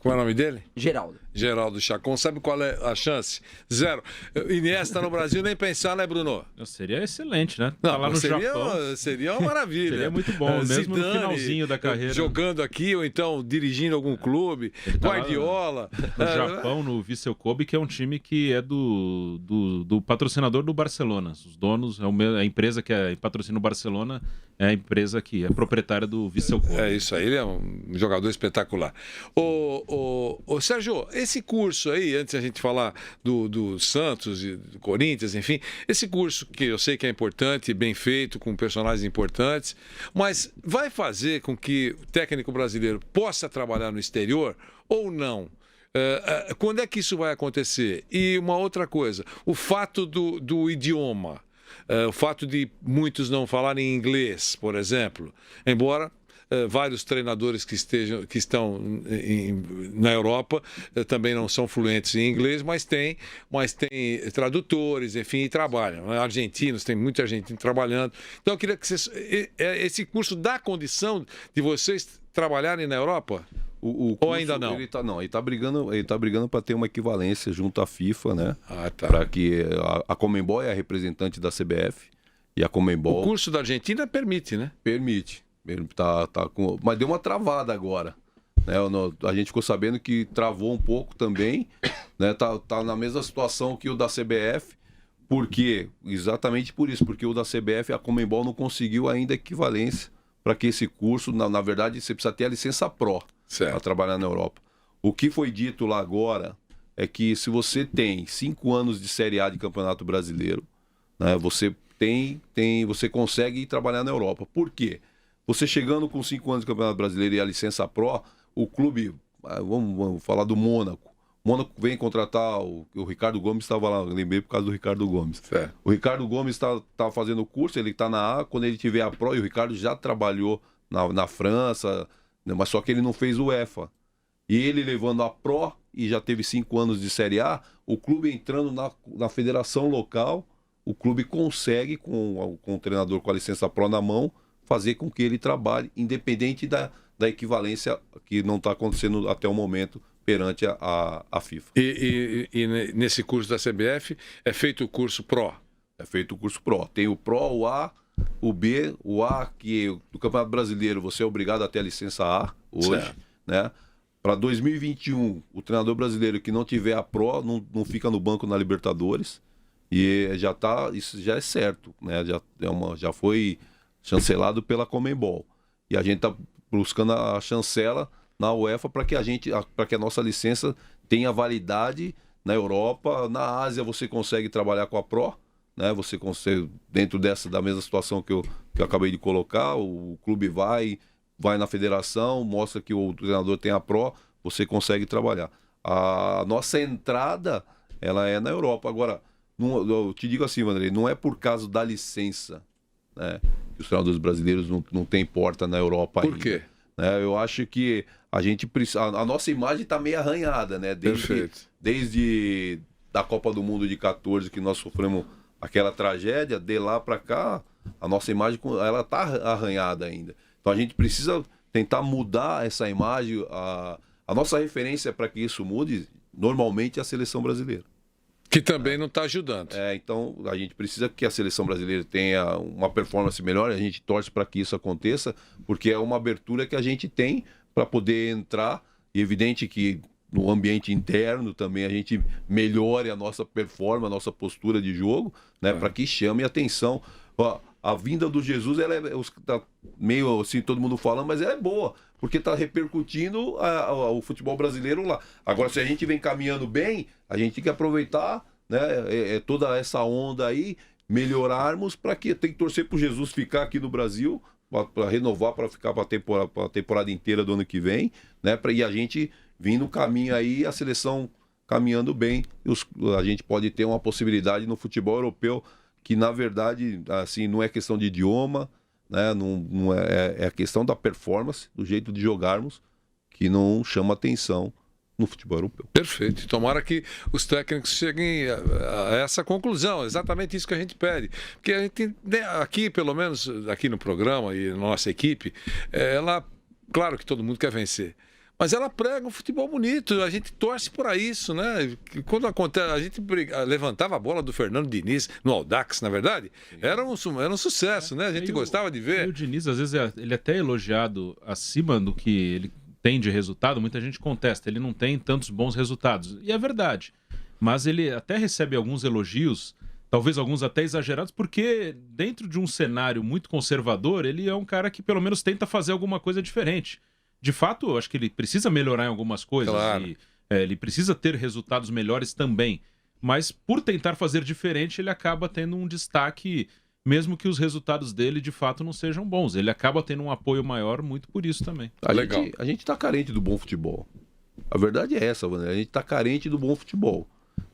Qual é o nome dele? Geraldo Chacon. Sabe qual é a chance? 0. Iniesta no Brasil, nem pensar, né, Bruno? Seria excelente, né? Não, tá lá no Japão. Seria uma maravilha. Seria muito bom, mesmo Zidane, no finalzinho da carreira. Jogando aqui, ou então dirigindo algum clube. Tá Guardiola. No Japão, no Vissel Kobe, que é um time que é do patrocinador do Barcelona. Os donos, a empresa que patrocina o Barcelona é a empresa que é proprietária do Vissel Kobe. É isso aí, ele é um jogador espetacular. Ô, Sérgio, esse curso aí, antes a gente falar do Santos e do Corinthians, enfim, esse curso que eu sei que é importante, bem feito, com personagens importantes, mas vai fazer com que o técnico brasileiro possa trabalhar no exterior ou não? Quando é que isso vai acontecer? E uma outra coisa, o fato do idioma, o fato de muitos não falarem inglês, por exemplo, embora vários treinadores que estão na Europa também não são fluentes em inglês, mas tem tradutores, enfim, e trabalham. Argentinos, tem muito argentino trabalhando. Então eu queria que esse curso dá condição de vocês trabalharem na Europa? O curso, ou ainda não? Ele tá brigando para ter uma equivalência junto à FIFA, né? Tá. Para que a Conmebol é a representante da CBF e a Conmebol... O curso da Argentina permite, né? Permite. Mas deu uma travada agora. Né? A gente ficou sabendo que travou um pouco também. Né? Tá na mesma situação que o da CBF. Por quê? Exatamente por isso. Porque o da CBF, a Conmebol não conseguiu ainda equivalência para que esse curso, na verdade, você precisa ter a licença Pro para trabalhar na Europa. O que foi dito lá agora é que se você tem 5 anos de Série A de Campeonato Brasileiro, né, você consegue ir trabalhar na Europa. Por quê? Você chegando com 5 anos de Campeonato Brasileiro e a licença Pro, o clube, vamos falar do Mônaco. O Mônaco vem contratar, o Ricardo Gomes estava lá, lembrei por causa do Ricardo Gomes. O Ricardo Gomes está fazendo o curso, ele está na A, quando ele tiver a Pro, e o Ricardo já trabalhou na França, mas só que ele não fez o EFA. E ele levando a Pro, e já teve 5 anos de Série A, o clube entrando na federação local, o clube consegue, com o treinador com a licença Pro na mão, fazer com que ele trabalhe, independente da equivalência que não está acontecendo até o momento perante a FIFA. E nesse curso da CBF é feito o curso Pro? É feito o curso Pro. Tem o Pro, o A, o B, o A, que no Campeonato Brasileiro você é obrigado a ter a licença A hoje, né? Para 2021, o treinador brasileiro que não tiver a Pro não fica no banco na Libertadores. E isso já é certo, né? Já foi chancelado pela Conmebol. E a gente está buscando a chancela na UEFA para que a nossa licença tenha validade na Europa. Na Ásia você consegue trabalhar com a Pro, né? Você consegue, dentro da mesma situação que eu acabei de colocar, o clube vai na federação, mostra que o treinador tem a Pro, você consegue trabalhar. A nossa entrada, ela é na Europa. Agora, eu te digo assim, Vanderlei, não é por causa da licença, né, que os treinadores brasileiros não têm porta na Europa ainda. Por quê? Né, eu acho que a nossa imagem está meio arranhada, né? Desde da Copa do Mundo de 14, que nós sofremos aquela tragédia, de lá para cá, a nossa imagem ela está arranhada ainda. Então a gente precisa tentar mudar essa imagem. A nossa referência para que isso mude, normalmente, é a seleção brasileira. Que também não está ajudando. Então a gente precisa que a seleção brasileira tenha uma performance melhor, a gente torce para que isso aconteça, porque é uma abertura que a gente tem para poder entrar, e evidente que no ambiente interno também a gente melhore a nossa performance, a nossa postura de jogo, né, para que chame a atenção. A vinda do Jesus, tá meio assim, todo mundo falando, mas ela é boa, porque está repercutindo o futebol brasileiro lá. Agora, se a gente vem caminhando bem, a gente tem que aproveitar, né, toda essa onda aí, melhorarmos, para que tem que torcer para o Jesus ficar aqui no Brasil, para renovar, para ficar para a temporada inteira do ano que vem, né, e a gente vir no caminho aí, a seleção caminhando bem, a gente pode ter uma possibilidade no futebol europeu, que na verdade assim, não é questão de idioma, né? Não é a questão da performance, do jeito de jogarmos, que não chama atenção no futebol europeu. Perfeito. Tomara que os técnicos cheguem a essa conclusão, exatamente isso que a gente pede. Porque a gente, aqui, pelo menos aqui no programa e na nossa equipe, claro que todo mundo quer vencer. Mas ela prega um futebol bonito, a gente torce por isso, né? Quando acontece, a gente levantava a bola do Fernando Diniz no Audax, na verdade, era um sucesso, né? A gente gostava de ver. E o Diniz, às vezes, ele é até elogiado acima do que ele tem de resultado, muita gente contesta, ele não tem tantos bons resultados. E é verdade. Mas ele até recebe alguns elogios, talvez alguns até exagerados, porque dentro de um cenário muito conservador, ele é um cara que pelo menos tenta fazer alguma coisa diferente. De fato, eu acho que ele precisa melhorar em algumas coisas, claro. E ele precisa ter resultados melhores também. Mas por tentar fazer diferente, ele acaba tendo um destaque, mesmo que os resultados dele de fato não sejam bons. Ele acaba tendo um apoio maior muito por isso também. A gente está carente do bom futebol. A verdade é essa, Vander. A gente está carente do bom futebol,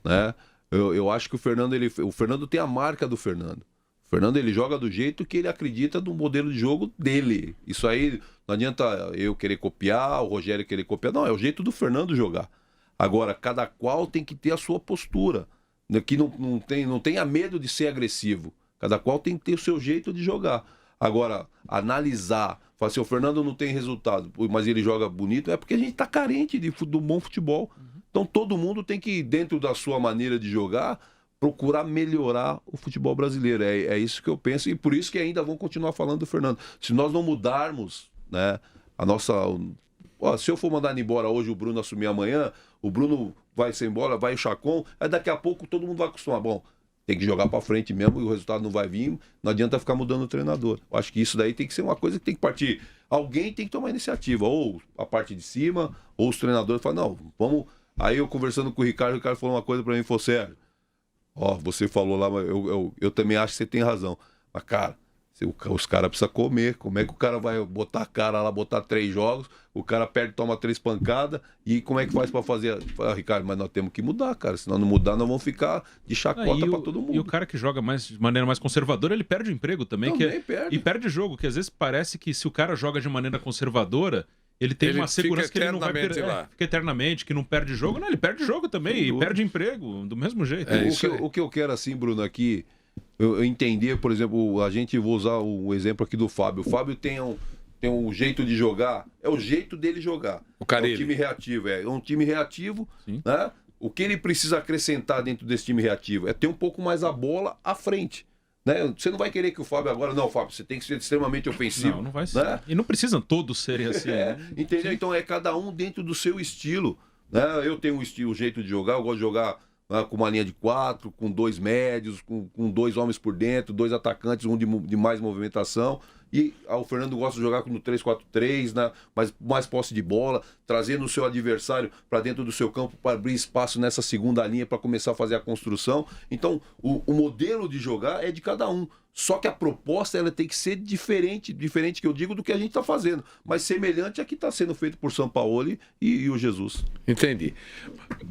né? Eu acho que o Fernando tem a marca do Fernando. O Fernando, ele joga do jeito que ele acredita no modelo de jogo dele. Isso aí não adianta eu querer copiar, o Rogério querer copiar. Não, é o jeito do Fernando jogar. Agora, cada qual tem que ter a sua postura, né? Que não tenha medo de ser agressivo. Cada qual tem que ter o seu jeito de jogar. Agora, analisar, falar assim, o Fernando não tem resultado, mas ele joga bonito, é porque a gente está carente do bom futebol. Então todo mundo tem que, dentro da sua maneira de jogar, procurar melhorar o futebol brasileiro. É isso que eu penso, e por isso que ainda vão continuar falando do Fernando. Se nós não mudarmos, né, a nossa... se eu for mandar embora hoje, o Bruno assumir amanhã, o Bruno vai ser embora, vai o Chacon, aí daqui a pouco todo mundo vai acostumar. Bom, tem que jogar para frente mesmo e o resultado não vai vir, não adianta ficar mudando o treinador. Eu acho que isso daí tem que ser uma coisa que tem que partir. Alguém tem que tomar iniciativa, ou a parte de cima, ou os treinadores falam, não, vamos... Aí eu conversando com o Ricardo falou uma coisa para mim, falou, Sérgio, você falou lá, mas eu também acho que você tem razão. Mas, cara, os caras precisam comer. Como é que o cara vai botar a cara lá, botar 3 jogos, o cara perde, toma 3 pancadas, e como é que faz para fazer? Ricardo, mas nós temos que mudar, cara. Se nós não mudar, nós vamos ficar de chacota para todo mundo. E o cara que joga de maneira mais conservadora, ele perde o emprego também. Perde. E perde jogo, que às vezes parece que se o cara joga de maneira conservadora, ele tem uma segurança que ele não vai perder. Fica eternamente, que não perde jogo. Não, ele perde jogo também, e perde emprego, do mesmo jeito. O que eu quero, assim, Bruno, aqui, eu entender, por exemplo, vou usar o exemplo aqui do Fábio. O Fábio tem um jeito de jogar, é o jeito dele jogar. É um time reativo, é um time reativo, né? O que ele precisa acrescentar dentro desse time reativo é ter um pouco mais a bola à frente, Né? Você não vai querer que o Fábio agora... Não, Fábio, você tem que ser extremamente ofensivo. Não vai ser. Né? E não precisam todos serem assim. Entendeu? Então é cada um dentro do seu estilo. Né? Eu tenho um jeito de jogar, eu gosto de jogar com uma linha de 4, com 2 médios, com 2 homens por dentro, 2 atacantes, um de mais movimentação. E o Fernando gosta de jogar no 3-4-3, né? mais posse de bola, trazendo o seu adversário para dentro do seu campo para abrir espaço nessa segunda linha para começar a fazer a construção. Então, o modelo de jogar é de cada um. Só que a proposta ela tem que ser diferente que eu digo do que a gente está fazendo, mas semelhante a que está sendo feito por Sampaoli e o Jesus. Entendi.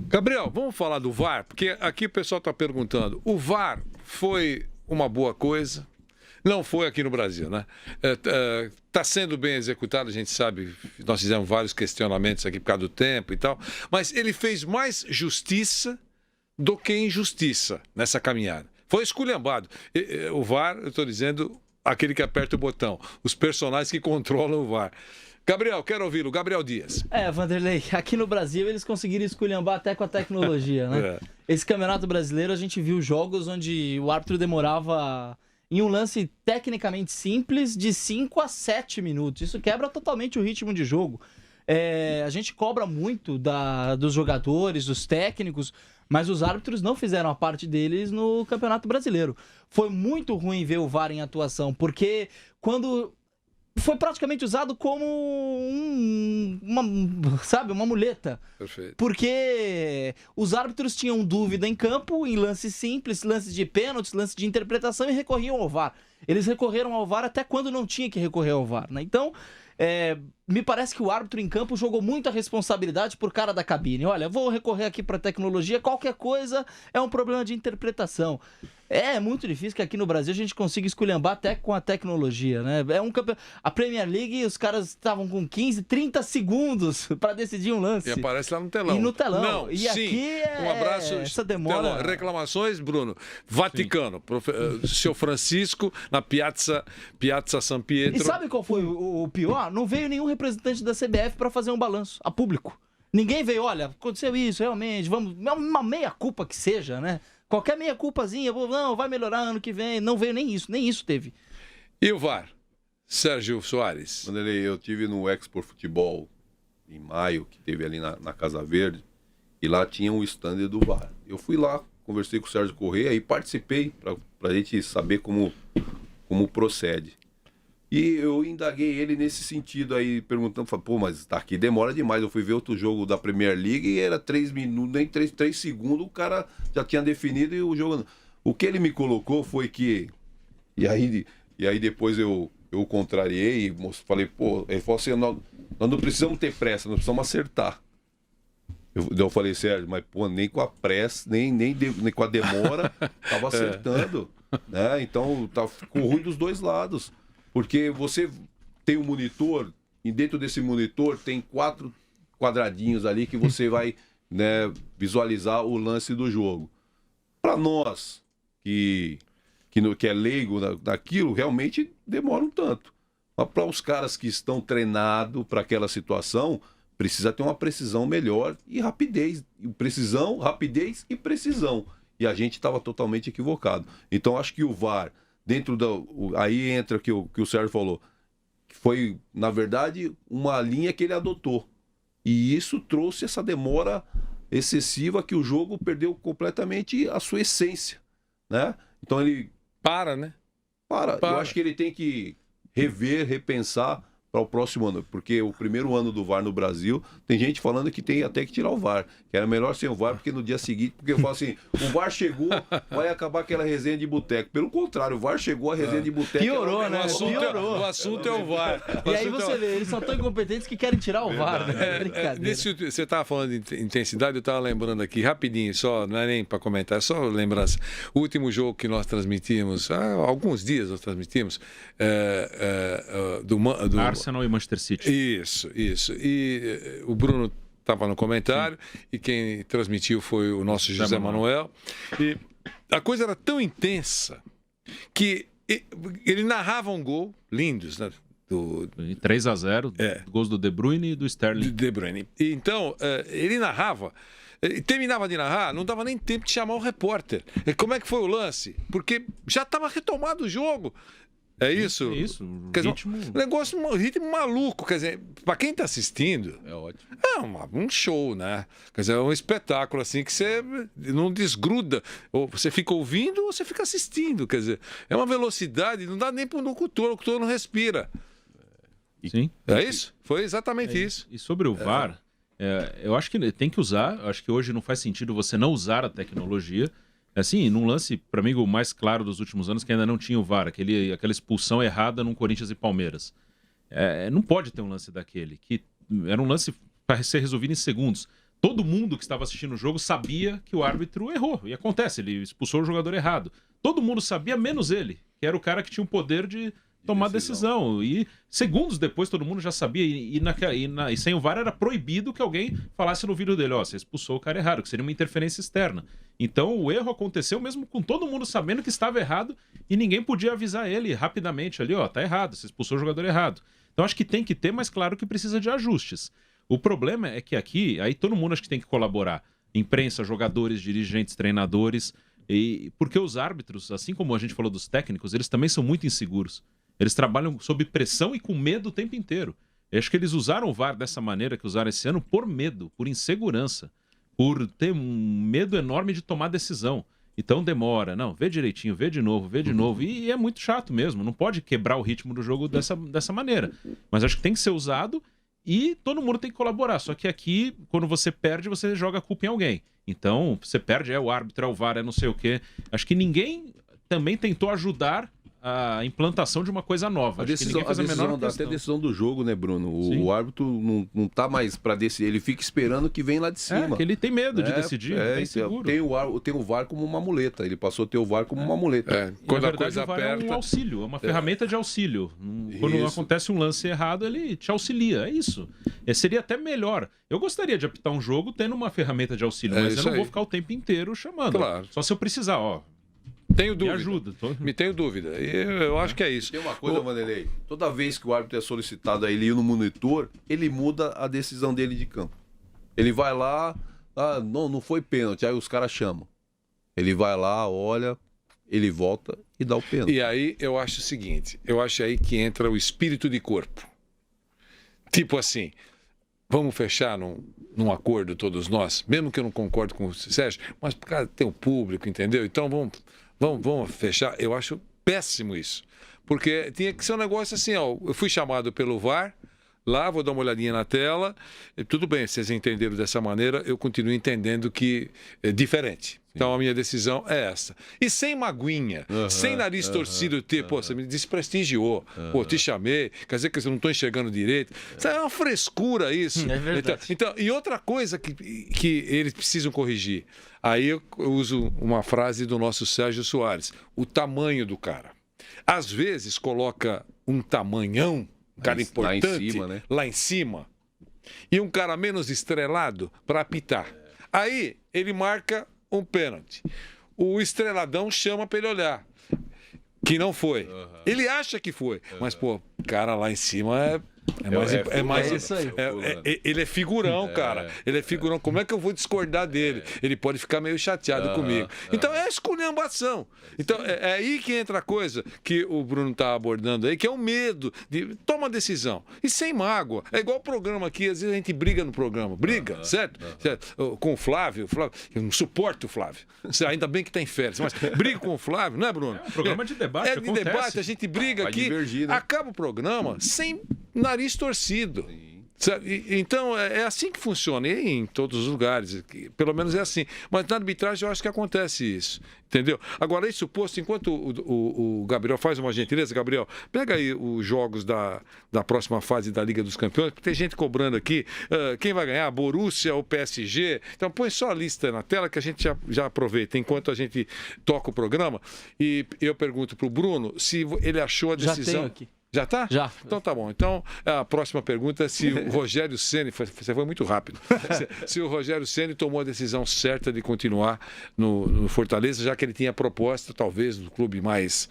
Gabriel, vamos falar do VAR, porque aqui o pessoal está perguntando, o VAR foi uma boa coisa? Não foi aqui no Brasil, né? Está sendo bem executado, a gente sabe, nós fizemos vários questionamentos aqui por causa do tempo e tal, mas ele fez mais justiça do que injustiça nessa caminhada. Foi esculhambado. O VAR, eu estou dizendo, aquele que aperta o botão, os personagens que controlam o VAR. Gabriel, quero ouvi-lo. Gabriel Dias. Vanderlei, aqui no Brasil eles conseguiram esculhambar até com a tecnologia, né? Esse Campeonato Brasileiro a gente viu jogos onde o árbitro demorava... em um lance tecnicamente simples, de 5 a 7 minutos. Isso quebra totalmente o ritmo de jogo. A gente cobra muito dos jogadores, dos técnicos, mas os árbitros não fizeram a parte deles no Campeonato Brasileiro. Foi muito ruim ver o VAR em atuação, porque quando... foi praticamente usado como uma muleta. Perfeito. Porque os árbitros tinham dúvida em campo, em lances simples, lances de pênaltis, lances de interpretação e recorriam ao VAR. Eles recorreram ao VAR até quando não tinha que recorrer ao VAR, né? Então, me parece que o árbitro em campo jogou muita responsabilidade por cara da cabine. Olha, vou recorrer aqui para tecnologia, qualquer coisa é um problema de interpretação. É muito difícil que aqui no Brasil a gente consiga esculhambar até com a tecnologia, né? A Premier League, os caras estavam com 15, 30 segundos para decidir um lance. E aparece lá no telão. E no telão. Não, e sim. Aqui um abraço. Essa demora... Telão. Reclamações, Bruno. Vaticano. Seu Francisco, na Piazza San Pietro. E sabe qual foi o pior? Não veio nenhum representante da CBF para fazer um balanço a público. Ninguém veio, olha, aconteceu isso, realmente, vamos... uma meia-culpa que seja, né? Qualquer meia-culpazinha, não, vai melhorar ano que vem. Não veio nem isso teve. E o VAR? Sérgio Soares. Eu tive no Expo Futebol em maio, que teve ali na Casa Verde, e lá tinha um stand do VAR. Eu fui lá, conversei com o Sérgio Corrêa e participei para a gente saber como procede. E eu indaguei ele nesse sentido aí, perguntando, falei, mas aqui demora demais. Eu fui ver outro jogo da Premier League e era 3 minutos, nem 3 segundos, o cara já tinha definido e o jogo... O que ele me colocou foi que... E aí depois eu contrariei e falei, ele falou assim, nós não precisamos ter pressa, nós precisamos acertar. Eu falei, Sérgio, mas nem com a pressa, nem com a demora, estava acertando. Né? Então ficou ruim dos dois lados. Porque você tem um monitor, e dentro desse monitor tem 4 quadradinhos ali que você vai, né, visualizar o lance do jogo. Para nós, que é leigo naquilo, realmente demora um tanto. Mas para os caras que estão treinados para aquela situação, precisa ter uma precisão melhor e rapidez. Rapidez e precisão. E a gente estava totalmente equivocado. Então, acho que o VAR... aí entra que o Sérgio falou, que foi, na verdade, uma linha que ele adotou. E isso trouxe essa demora excessiva que o jogo perdeu completamente a sua essência. Né? Então ele... né? Eu acho que ele tem que repensar para o próximo ano, porque o primeiro ano do VAR no Brasil, tem gente falando que tem até que tirar o VAR, que era melhor sem o VAR, porque no dia seguinte, porque eu falo assim, o VAR chegou, vai acabar aquela resenha de boteco. Pelo contrário, o VAR chegou, a resenha de boteco... Piorou, né? O assunto é o VAR. E aí você vê, eles são tão incompetentes que querem tirar o VAR, né? Brincadeira. Você estava falando de intensidade, eu estava lembrando aqui, rapidinho, só, não é nem para comentar, é só lembrança. O último jogo que nós transmitimos, há alguns dias nós transmitimos, do Arsenal e Manchester City. Isso. E o Bruno estava no comentário. Sim. E quem transmitiu foi o nosso José Manuel. E a coisa era tão intensa que ele narrava um gol, lindos, né? 3-0, gols do De Bruyne e do Sterling. De Bruyne. Então, ele narrava. Terminava de narrar, não dava nem tempo de chamar o repórter. Como é que foi o lance? Porque já estava retomado o jogo. É isso? É isso. Quer dizer, um ritmo maluco. Quer dizer, para quem está assistindo, é ótimo. É um show, né? Quer dizer, é um espetáculo assim que você não desgruda. Ou você fica ouvindo ou você fica assistindo. Quer dizer, é uma velocidade, não dá nem para o locutor não respira. Sim. É isso? Foi exatamente isso. E sobre o VAR, eu acho que tem que usar. Eu acho que hoje não faz sentido você não usar a tecnologia. Assim, num lance, para mim, o mais claro dos últimos anos, que ainda não tinha o VAR, aquela expulsão errada no Corinthians e Palmeiras. Não pode ter um lance daquele, que era um lance para ser resolvido em segundos. Todo mundo que estava assistindo o jogo sabia que o árbitro errou. E acontece, ele expulsou o jogador errado. Todo mundo sabia, menos ele, que era o cara que tinha o poder de tomar decisão. E segundos depois todo mundo já sabia. E sem o VAR era proibido que alguém falasse no vídeo dele: você expulsou o cara errado, que seria uma interferência externa. Então o erro aconteceu mesmo com todo mundo sabendo que estava errado e ninguém podia avisar ele rapidamente ali: tá errado, você expulsou o jogador errado. Então acho que tem que ter, mas claro que precisa de ajustes. O problema é que aqui, aí todo mundo acho que tem que colaborar. Imprensa, jogadores, dirigentes, treinadores. Porque os árbitros, assim como a gente falou dos técnicos, eles também são muito inseguros. Eles trabalham sob pressão e com medo o tempo inteiro. Eu acho que eles usaram o VAR dessa maneira que usaram esse ano por medo, por insegurança, por ter um medo enorme de tomar decisão. Então demora, vê direitinho, vê de novo. E é muito chato mesmo, não pode quebrar o ritmo do jogo dessa maneira. Mas acho que tem que ser usado e todo mundo tem que colaborar. Só que aqui, quando você perde, você joga a culpa em alguém. Então, você perde, o árbitro, o VAR, não sei o quê. Acho que ninguém também tentou ajudar a implantação de uma coisa nova. Até a decisão do jogo, né, Bruno? O árbitro não tá mais para decidir, ele fica esperando que vem lá de cima. Que ele tem medo de decidir, bem seguro. Tem o VAR como uma muleta, ele passou a ter o VAR como uma muleta. Quando a coisa aperta... é um auxílio, é uma ferramenta de auxílio. Quando acontece um lance errado, ele te auxilia, é isso. Seria até melhor. Eu gostaria de apitar um jogo tendo uma ferramenta de auxílio, mas eu não vou ficar o tempo inteiro chamando. Claro. Só se eu precisar, Tenho dúvida. Me ajuda. Me tenho dúvida. Eu acho que é isso. Tem uma coisa, Vanderlei. Toda vez que o árbitro é solicitado a ele ir no monitor, ele muda a decisão dele de campo. Ele vai lá, não foi pênalti, aí os caras chamam. Ele vai lá, olha, ele volta e dá o pênalti. E aí eu acho o seguinte, eu acho aí que entra o espírito de corpo. Tipo assim, vamos fechar num acordo todos nós, mesmo que eu não concorde com o Sérgio, mas cara, tem o público, entendeu? Então vamos fechar. Eu acho péssimo isso. Porque tinha que ser um negócio assim, eu fui chamado pelo VAR, lá vou dar uma olhadinha na tela, tudo bem, vocês entenderam dessa maneira, eu continuo entendendo que é diferente. Então a minha decisão é essa. E sem maguinha, sem nariz torcido, você me desprestigiou, te chamei, quer dizer que eu não estou enxergando direito. Isso é uma frescura isso. É verdade. Então, e outra coisa que eles precisam corrigir, aí eu uso uma frase do nosso Sérgio Soares, o tamanho do cara. Às vezes coloca um tamanhão, um cara importante, lá em cima, e um cara menos estrelado para apitar. Aí ele marca um pênalti. O estreladão chama para ele olhar, que não foi. Ele acha que foi, mas, cara lá em cima ele é figurão, cara. Ele é figurão. Como é que eu vou discordar dele? Ele pode ficar meio chateado comigo. Então é esculhambação. Então é aí que entra a coisa que o Bruno está abordando aí, que é o medo de tomar decisão. E sem mágoa. É igual o programa aqui, às vezes a gente briga no programa. Briga, certo? Com o Flávio. Eu não suporto o Flávio. Ainda bem que está em férias. Mas briga com o Flávio, não é, Bruno? É um programa de debate. É de debate, a gente briga aqui. Divergir, né? Acaba o programa sem nariz torcido. Então é assim que funciona, e em todos os lugares, pelo menos é assim. Mas na arbitragem eu acho que acontece isso, entendeu? Agora, isso posto, enquanto o Gabriel faz uma gentileza, Gabriel, pega aí os jogos da próxima fase da Liga dos Campeões, porque tem gente cobrando aqui, quem vai ganhar, Borussia ou PSG? Então põe só a lista na tela que a gente já aproveita, enquanto a gente toca o programa, e eu pergunto para o Bruno se ele achou a decisão... Já tenho aqui. Já tá? Já. Então tá bom. Então a próxima pergunta é se o Rogério Ceni, você foi muito rápido, se o Rogério Ceni tomou a decisão certa de continuar no Fortaleza, já que ele tinha proposta, talvez, do clube mais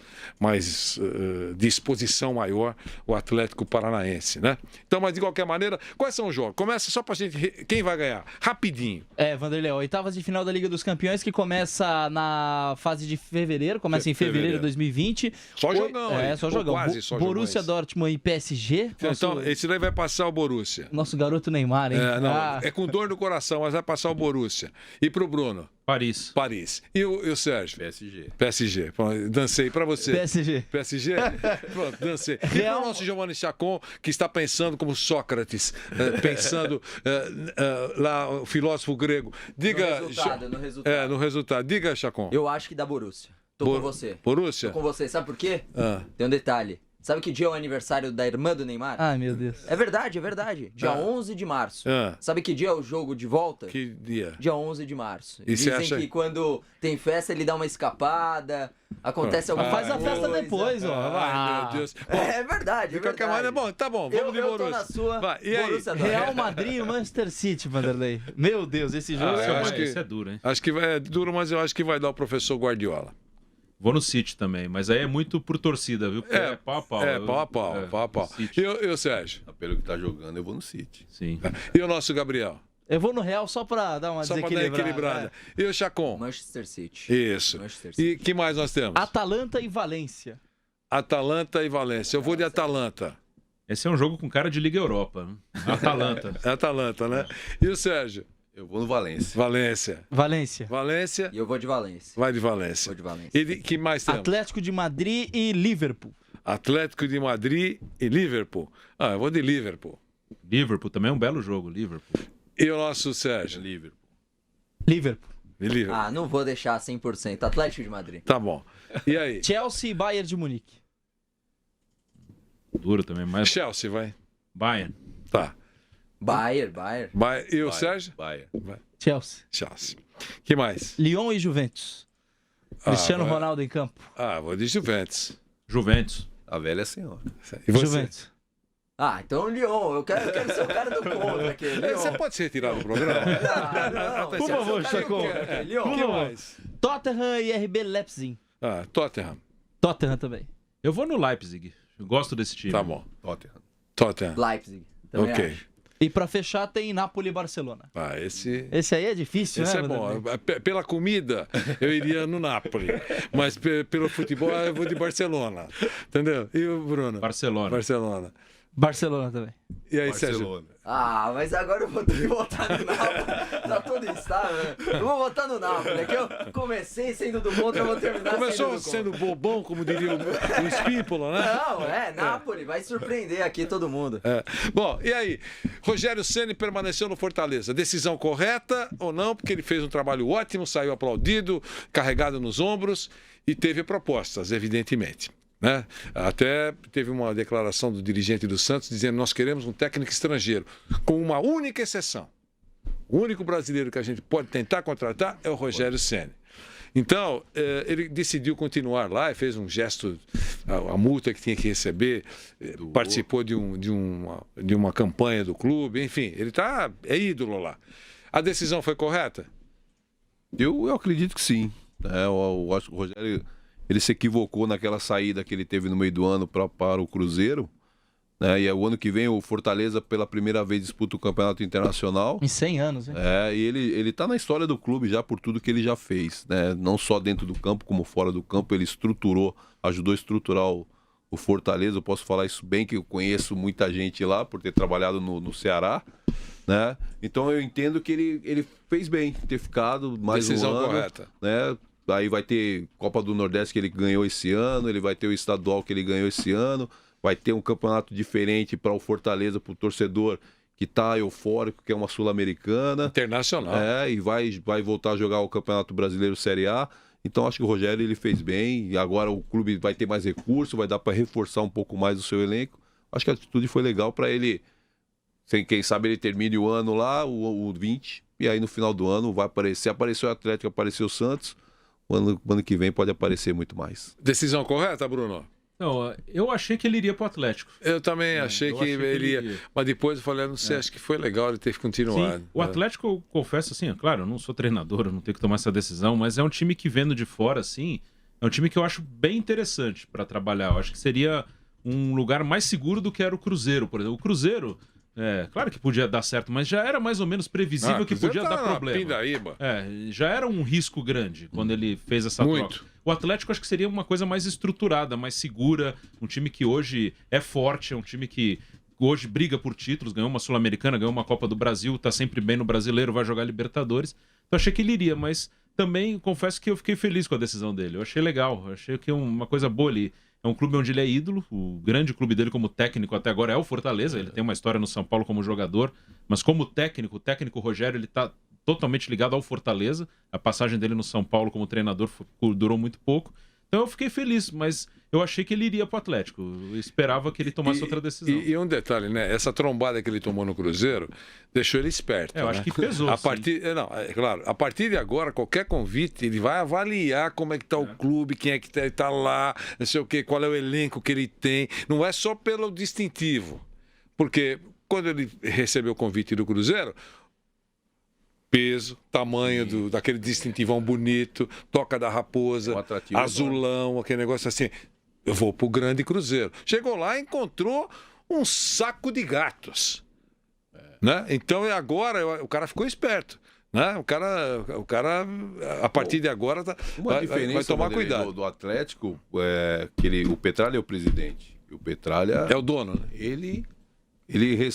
de exposição maior, o Atlético Paranaense, né? Então, mas de qualquer maneira, quais são os jogos? Começa só pra gente, quem vai ganhar? Rapidinho. Vanderlei, oitavas de final da Liga dos Campeões, que começa na fase de fevereiro, começa em fevereiro de 2020. Só jogão, só jogão. Quase só Borussia Dortmund e PSG. Então, esse daí vai passar o Borussia. Nosso garoto Neymar, hein? É com dor no coração, mas vai passar o Borussia. E pro Bruno? Paris. E o Sérgio? PSG. Pronto, dancei pra você. PSG? Pronto, dancei. E pro nosso Giovanni Chacon, que está pensando como Sócrates, pensando lá, o filósofo grego. Diga. No resultado. Diga, Chacon. Eu acho que dá Borussia. Tô com você. Borussia? Tô com você. Sabe por quê? Tem um detalhe. Sabe que dia é o aniversário da irmã do Neymar? Ai, meu Deus. É verdade. Dia 11 de março. Sabe que dia é o jogo de volta? Que dia? Dia 11 de março. E dizem que quando tem festa ele dá uma escapada, acontece alguma coisa. Faz a festa depois, ó. Ai, meu Deus. Bom, é verdade. De qualquer maneira, bom, tá bom, vamos de Borussia. Eu tô na sua. Vai, e aí? Real Madrid e Manchester City, Vanderlei. Meu Deus, esse jogo isso é duro, hein? Acho que é duro, mas eu acho que vai dar o professor Guardiola. Vou no City também, mas aí é muito por torcida, viu? Porque é pau a pau. Pau a pau. E o Sérgio? Pelo que tá jogando, eu vou no City. Sim. E o nosso Gabriel? Eu vou no Real só pra dar uma desequilibrada. E o Chacon? Manchester City. Isso. E que mais nós temos? Atalanta e Valência. Eu vou de Atalanta. Esse é um jogo com cara de Liga Europa. Atalanta. É Atalanta, né? E o Sérgio? Eu vou no Valência. Valência. E eu vou de Valência. Vai de Valência. Vou de Valência. E que mais temos? Atlético de Madrid e Liverpool. Atlético de Madrid e Liverpool. Eu vou de Liverpool. Liverpool também é um belo jogo, Liverpool. E o nosso Sérgio? Liverpool. Não vou deixar 100%. Atlético de Madrid. Tá bom. E aí? Chelsea e Bayern de Munique. Duro também, mas... Chelsea, vai. Bayern. Tá. Bayern. E o Sérgio? Bayern. Chelsea. Que mais? Lyon e Juventus. Cristiano Ronaldo em campo. Vou de Juventus. A velha senhora. E você? Juventus. Então Lyon. Eu quero ser o cara do contra aqui. Você pode ser retirado do programa? Não. Por favor, Chacon. Que mais? Tottenham e RB Leipzig. Tottenham. Tottenham também. Eu vou no Leipzig. Eu gosto desse time. Tá bom. Tottenham. Leipzig. Ok. Acho. E pra fechar tem Napoli e Barcelona. Esse aí é difícil, esse né? Esse é bom. Pela comida, eu iria no Napoli. Mas pelo futebol, eu vou de Barcelona. Entendeu? E o Bruno? Barcelona também. E aí, Sérgio? Mas agora eu vou ter que votar no Napoli. Tá todo instável, né? Eu vou votar no Napoli. É que eu comecei sendo do contra, eu vou terminar Começou sendo bobão, como diria o Espípola, né? Não, Napoli. Vai surpreender aqui todo mundo. Bom, e aí? Rogério Ceni permaneceu no Fortaleza. Decisão correta ou não? Porque ele fez um trabalho ótimo, saiu aplaudido, carregado nos ombros e teve propostas, evidentemente. Né? Até teve uma declaração do dirigente do Santos dizendo: nós queremos um técnico estrangeiro, com uma única exceção. O único brasileiro que a gente pode tentar contratar é o Rogério Ceni. Então, ele decidiu continuar lá e fez um gesto, a multa que tinha que receber, participou de uma campanha do clube, enfim, ele é ídolo lá. A decisão foi correta? Eu acredito que sim. Eu acho que o Rogério... Ele se equivocou naquela saída que ele teve no meio do ano para o Cruzeiro, né? E o ano que vem o Fortaleza pela primeira vez disputa o Campeonato Internacional. Em 100 anos, hein? E ele tá na história do clube já por tudo que ele já fez, né? Não só dentro do campo como fora do campo, ele ajudou a estruturar o Fortaleza. Eu posso falar isso bem, que eu conheço muita gente lá por ter trabalhado no Ceará, né? Então eu entendo que ele fez bem ter ficado mais um ano. Decisão correta. Né? Aí vai ter Copa do Nordeste que ele ganhou esse ano, ele vai ter o estadual que ele ganhou esse ano, vai ter um campeonato diferente para o Fortaleza, para o torcedor que está eufórico, que é uma Sul-Americana. Internacional. E vai voltar a jogar o Campeonato Brasileiro Série A. Então acho que o Rogério ele fez bem, e agora o clube vai ter mais recurso, vai dar para reforçar um pouco mais o seu elenco. Acho que a atitude foi legal para ele, quem sabe ele termine o ano lá, o 20, e aí no final do ano vai aparecer. Apareceu o Atlético, apareceu o Santos. O ano que vem pode aparecer muito mais. Decisão correta, Bruno? Não, eu achei que ele iria pro Atlético. Eu também achei que ele ia. Mas depois eu falei, não sei, acho que foi legal ele ter continuado. Sim, o Atlético, eu confesso assim, claro, eu não sou treinador, eu não tenho que tomar essa decisão, mas é um time que vendo de fora, assim, é um time que eu acho bem interessante para trabalhar. Eu acho que seria um lugar mais seguro do que era o Cruzeiro, por exemplo. O Cruzeiro, claro que podia dar certo, mas já era mais ou menos previsível que podia dar problema. Pindaíba. Já era um risco grande quando ele fez essa troca. O Atlético acho que seria uma coisa mais estruturada, mais segura, um time que hoje é forte, é um time que hoje briga por títulos, ganhou uma Sul-Americana, ganhou uma Copa do Brasil, tá sempre bem no Brasileiro, vai jogar Libertadores. Então achei que ele iria, mas também confesso que eu fiquei feliz com a decisão dele. Eu achei legal, eu achei que é uma coisa boa ali. É um clube onde ele é ídolo, o grande clube dele como técnico até agora é o Fortaleza, ele tem uma história no São Paulo como jogador, mas como técnico, o técnico Rogério, ele tá totalmente ligado ao Fortaleza. A passagem dele no São Paulo como treinador durou muito pouco. Então eu fiquei feliz, mas eu achei que ele iria pro Atlético. Eu esperava que ele tomasse outra decisão. E um detalhe, né? Essa trombada que ele tomou no Cruzeiro deixou ele esperto. Eu acho que pesou. Claro, a partir de agora, qualquer convite, ele vai avaliar como é que tá o clube, quem é que tá lá, não sei o quê, qual é o elenco que ele tem. Não é só pelo distintivo. Porque quando ele recebeu o convite do Cruzeiro, peso, tamanho daquele distintivão bonito, toca da raposa, azulão, aquele negócio assim. Eu vou pro grande Cruzeiro. Chegou lá e encontrou um saco de gatos. Né? Então agora o cara ficou esperto. Né? O cara, a partir de agora, vai tomar cuidado. Do Atlético, o Petralha é o presidente. E o Petralha é o dono. Né? Ele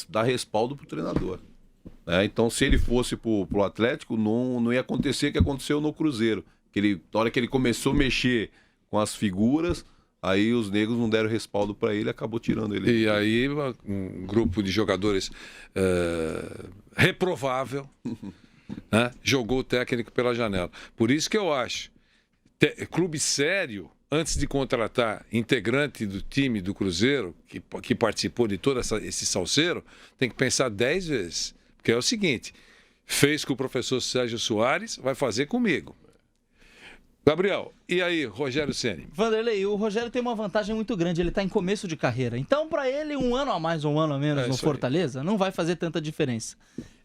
dá respaldo pro treinador. Então, se ele fosse pro Atlético, não ia acontecer o que aconteceu no Cruzeiro. Na hora que ele começou a mexer com as figuras, aí os negros não deram respaldo para ele, acabou tirando ele. E aí um grupo de jogadores reprovável né, jogou o técnico pela janela. Por isso que eu acho, clube sério, antes de contratar integrante do time do Cruzeiro, que participou de todo esse salseiro, tem que pensar 10 vezes. Porque é o seguinte, fez com o professor Sérgio Soares, vai fazer comigo. Gabriel, e aí, Rogério Ceni? Vanderlei, o Rogério tem uma vantagem muito grande, ele está em começo de carreira. Então, para ele, um ano a mais ou um ano a menos no Fortaleza, não vai fazer tanta diferença.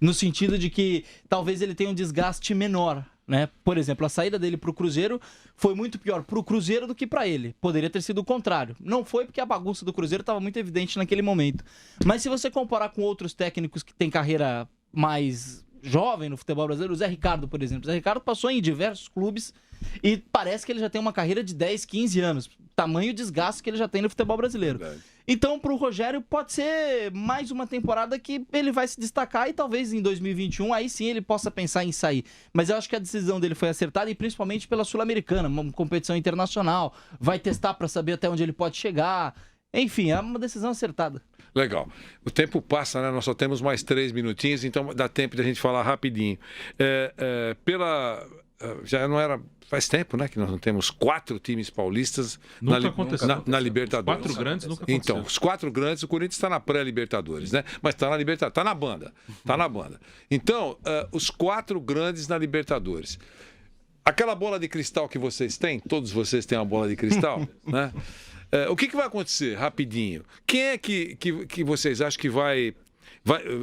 No sentido de que talvez ele tenha um desgaste menor. Né? Por exemplo, a saída dele para o Cruzeiro foi muito pior para o Cruzeiro do que para ele. Poderia ter sido o contrário. Não foi porque a bagunça do Cruzeiro estava muito evidente naquele momento. Mas se você comparar com outros técnicos que têm carreira mais jovem no futebol brasileiro, o Zé Ricardo, por exemplo. O Zé Ricardo passou em diversos clubes e parece que ele já tem uma carreira de 10, 15 anos. Tamanho desgaste que ele já tem no futebol brasileiro. Verdade. Então, para o Rogério, pode ser mais uma temporada que ele vai se destacar e talvez em 2021, aí sim ele possa pensar em sair. Mas eu acho que a decisão dele foi acertada e principalmente pela Sul-Americana, uma competição internacional. Vai testar para saber até onde ele pode chegar. Enfim, é uma decisão acertada. Legal. O tempo passa, né? Nós só temos mais 3 minutinhos, então dá tempo de a gente falar rapidinho. Já não era... Faz tempo, né, que nós não temos 4 times paulistas na Libertadores. 4 grandes nunca aconteceu. Então, os 4 grandes, o Corinthians está na pré-Libertadores, né? Mas está na Libertadores, está na banda. Está na banda. Então, os 4 grandes na Libertadores. Aquela bola de cristal que vocês têm, todos vocês têm uma bola de cristal, né? O que vai acontecer, rapidinho? Quem é que vocês acham que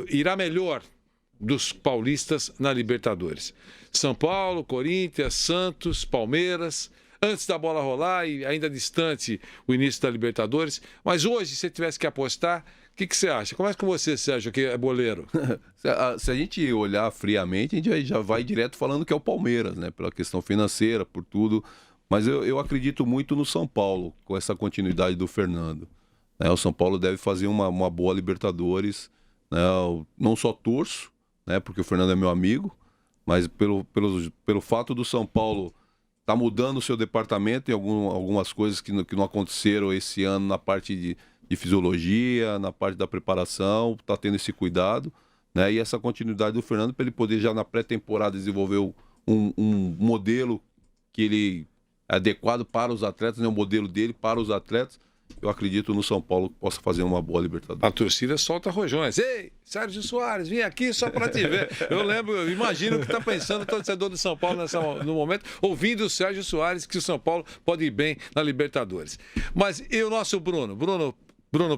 irá melhor dos paulistas na Libertadores? São Paulo, Corinthians, Santos, Palmeiras, antes da bola rolar e ainda distante o início da Libertadores. Mas hoje, se você tivesse que apostar, o que você acha? Começa com você, Sérgio, que é boleiro. Se a gente olhar friamente, a gente já vai direto falando que é o Palmeiras, né? Pela questão financeira, por tudo. Mas eu acredito muito no São Paulo, com essa continuidade do Fernando. O São Paulo deve fazer uma boa Libertadores. Eu não só torço, né? Porque o Fernando é meu amigo, mas pelo fato do São Paulo estar mudando o seu departamento em algumas coisas que não aconteceram esse ano na parte de fisiologia, na parte da preparação, está tendo esse cuidado, né? E essa continuidade do Fernando para ele poder já na pré-temporada desenvolver um modelo que ele é adequado para os atletas, né? O modelo dele para os atletas. eu acredito no São Paulo que possa fazer uma boa Libertadores. A torcida solta rojões. Ei, Sérgio Soares, vim aqui só para te ver. Eu imagino o que está pensando o torcedor do São Paulo no momento, ouvindo o Sérgio Soares, que o São Paulo pode ir bem na Libertadores. Mas e o nosso Bruno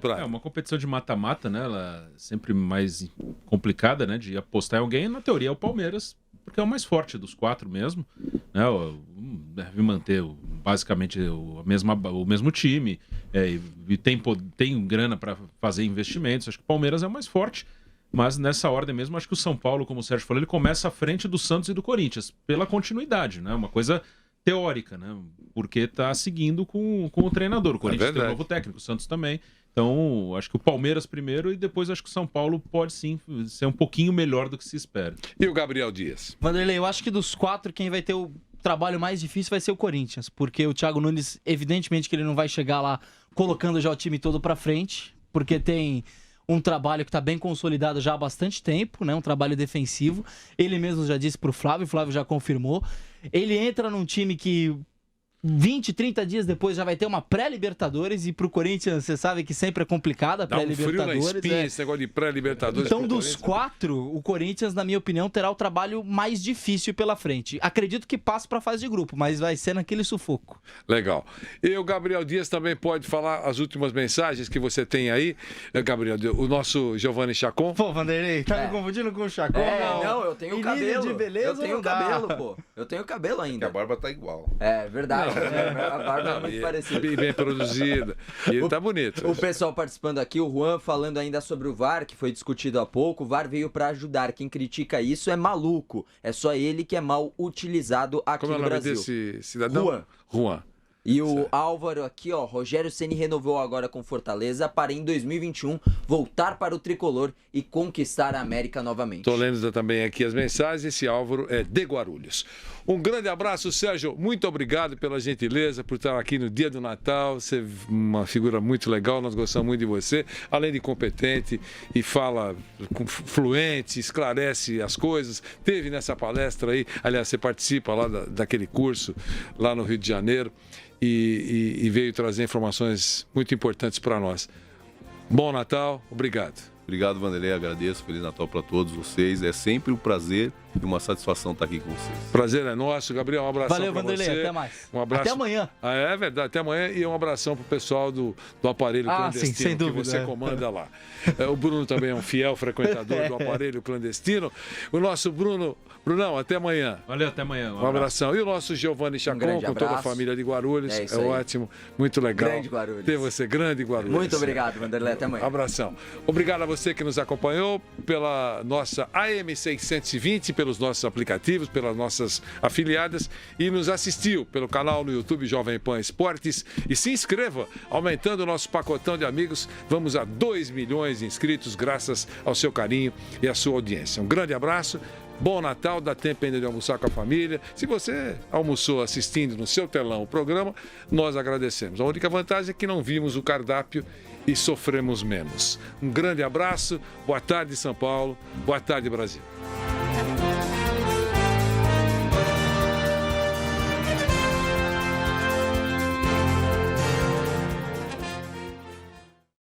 Prado? É uma competição de mata-mata, né? Ela é sempre mais complicada, né? De apostar em alguém. Na teoria é o Palmeiras, porque é o mais forte dos 4 mesmo, né? Deve manter basicamente o mesmo time, e tem grana para fazer investimentos. Acho que o Palmeiras é o mais forte, mas nessa ordem mesmo, acho que o São Paulo, como o Sérgio falou, ele começa à frente do Santos e do Corinthians, pela continuidade, né? Uma coisa teórica, né? Porque está seguindo com o treinador. O Corinthians tem um novo técnico, o Santos também. Então, acho que o Palmeiras primeiro e depois acho que o São Paulo pode sim ser um pouquinho melhor do que se espera. E o Gabriel Dias? Vanderlei, eu acho que dos 4, quem vai ter o trabalho mais difícil vai ser o Corinthians, porque o Thiago Nunes, evidentemente que ele não vai chegar lá colocando já o time todo pra frente, porque tem um trabalho que está bem consolidado já há bastante tempo, né? Um trabalho defensivo. Ele mesmo já disse pro Flávio, o Flávio já confirmou. Ele entra num time que 20, 30 dias depois já vai ter uma pré-Libertadores, e pro Corinthians você sabe que sempre é complicado a Dá pré-Libertadores. um frio na espinha esse negócio de pré-Libertadores. Então, dos 4, o Corinthians, na minha opinião, terá o trabalho mais difícil pela frente. Acredito que passe para a fase de grupo, mas vai ser naquele sufoco. Legal. E o Gabriel Dias também pode falar as últimas mensagens que você tem aí. Gabriel, o nosso Giovanni Chacon. Pô, Vanderlei, tá me confundindo com o Chacon? Não, eu tenho cabelo. De beleza, eu tenho cabelo, pô. Eu tenho cabelo ainda. Porque a barba tá igual. É verdade. A barba é muito parecida. Bem produzida. E ele tá bonito. O pessoal participando aqui, o Juan falando ainda sobre o VAR, que foi discutido há pouco. O VAR veio pra ajudar. Quem critica isso é maluco. É só ele que é mal utilizado aqui no Brasil. Como é o nome desse cidadão? Juan. E o Álvaro aqui, ó, Rogério Ceni renovou agora com Fortaleza para em 2021 voltar para o tricolor e conquistar a América novamente. Tô lendo também aqui as mensagens. Esse Álvaro é de Guarulhos. Um grande abraço, Sérgio. Muito obrigado pela gentileza, por estar aqui no dia do Natal. Você é uma figura muito legal, nós gostamos muito de você. Além de competente e fala fluente, esclarece as coisas. Teve nessa palestra aí, aliás, você participa lá daquele curso lá no Rio de Janeiro. E veio trazer informações muito importantes para nós. Bom Natal, obrigado. Obrigado, Vanderlei, agradeço. Feliz Natal para todos vocês. É sempre um prazer e uma satisfação estar aqui com vocês. Prazer é nosso, Gabriel. Um abração para você. Valeu, Vanderlei, até mais. Um abraço. Até amanhã. É verdade, até amanhã. E um abração para o pessoal do aparelho clandestino, sim, sem dúvida, que você comanda lá. O Bruno também é um fiel frequentador do aparelho clandestino. O nosso Brunão, até amanhã. Valeu, até amanhã. Um abração. E o nosso Giovanni Chacon, com toda a família de Guarulhos. É ótimo, muito legal. Grande Guarulhos. Ter você, grande Guarulhos. Muito obrigado, Vanderlei. Até amanhã. Abração. Obrigado a você que nos acompanhou pela nossa AM620, pelos nossos aplicativos, pelas nossas afiliadas e nos assistiu pelo canal no YouTube Jovem Pan Esportes. E se inscreva, aumentando o nosso pacotão de amigos. Vamos a 2 milhões de inscritos, graças ao seu carinho e à sua audiência. Um grande abraço. Bom Natal, dá tempo ainda de almoçar com a família. Se você almoçou assistindo no seu telão o programa, nós agradecemos. A única vantagem é que não vimos o cardápio e sofremos menos. Um grande abraço, boa tarde São Paulo, boa tarde Brasil.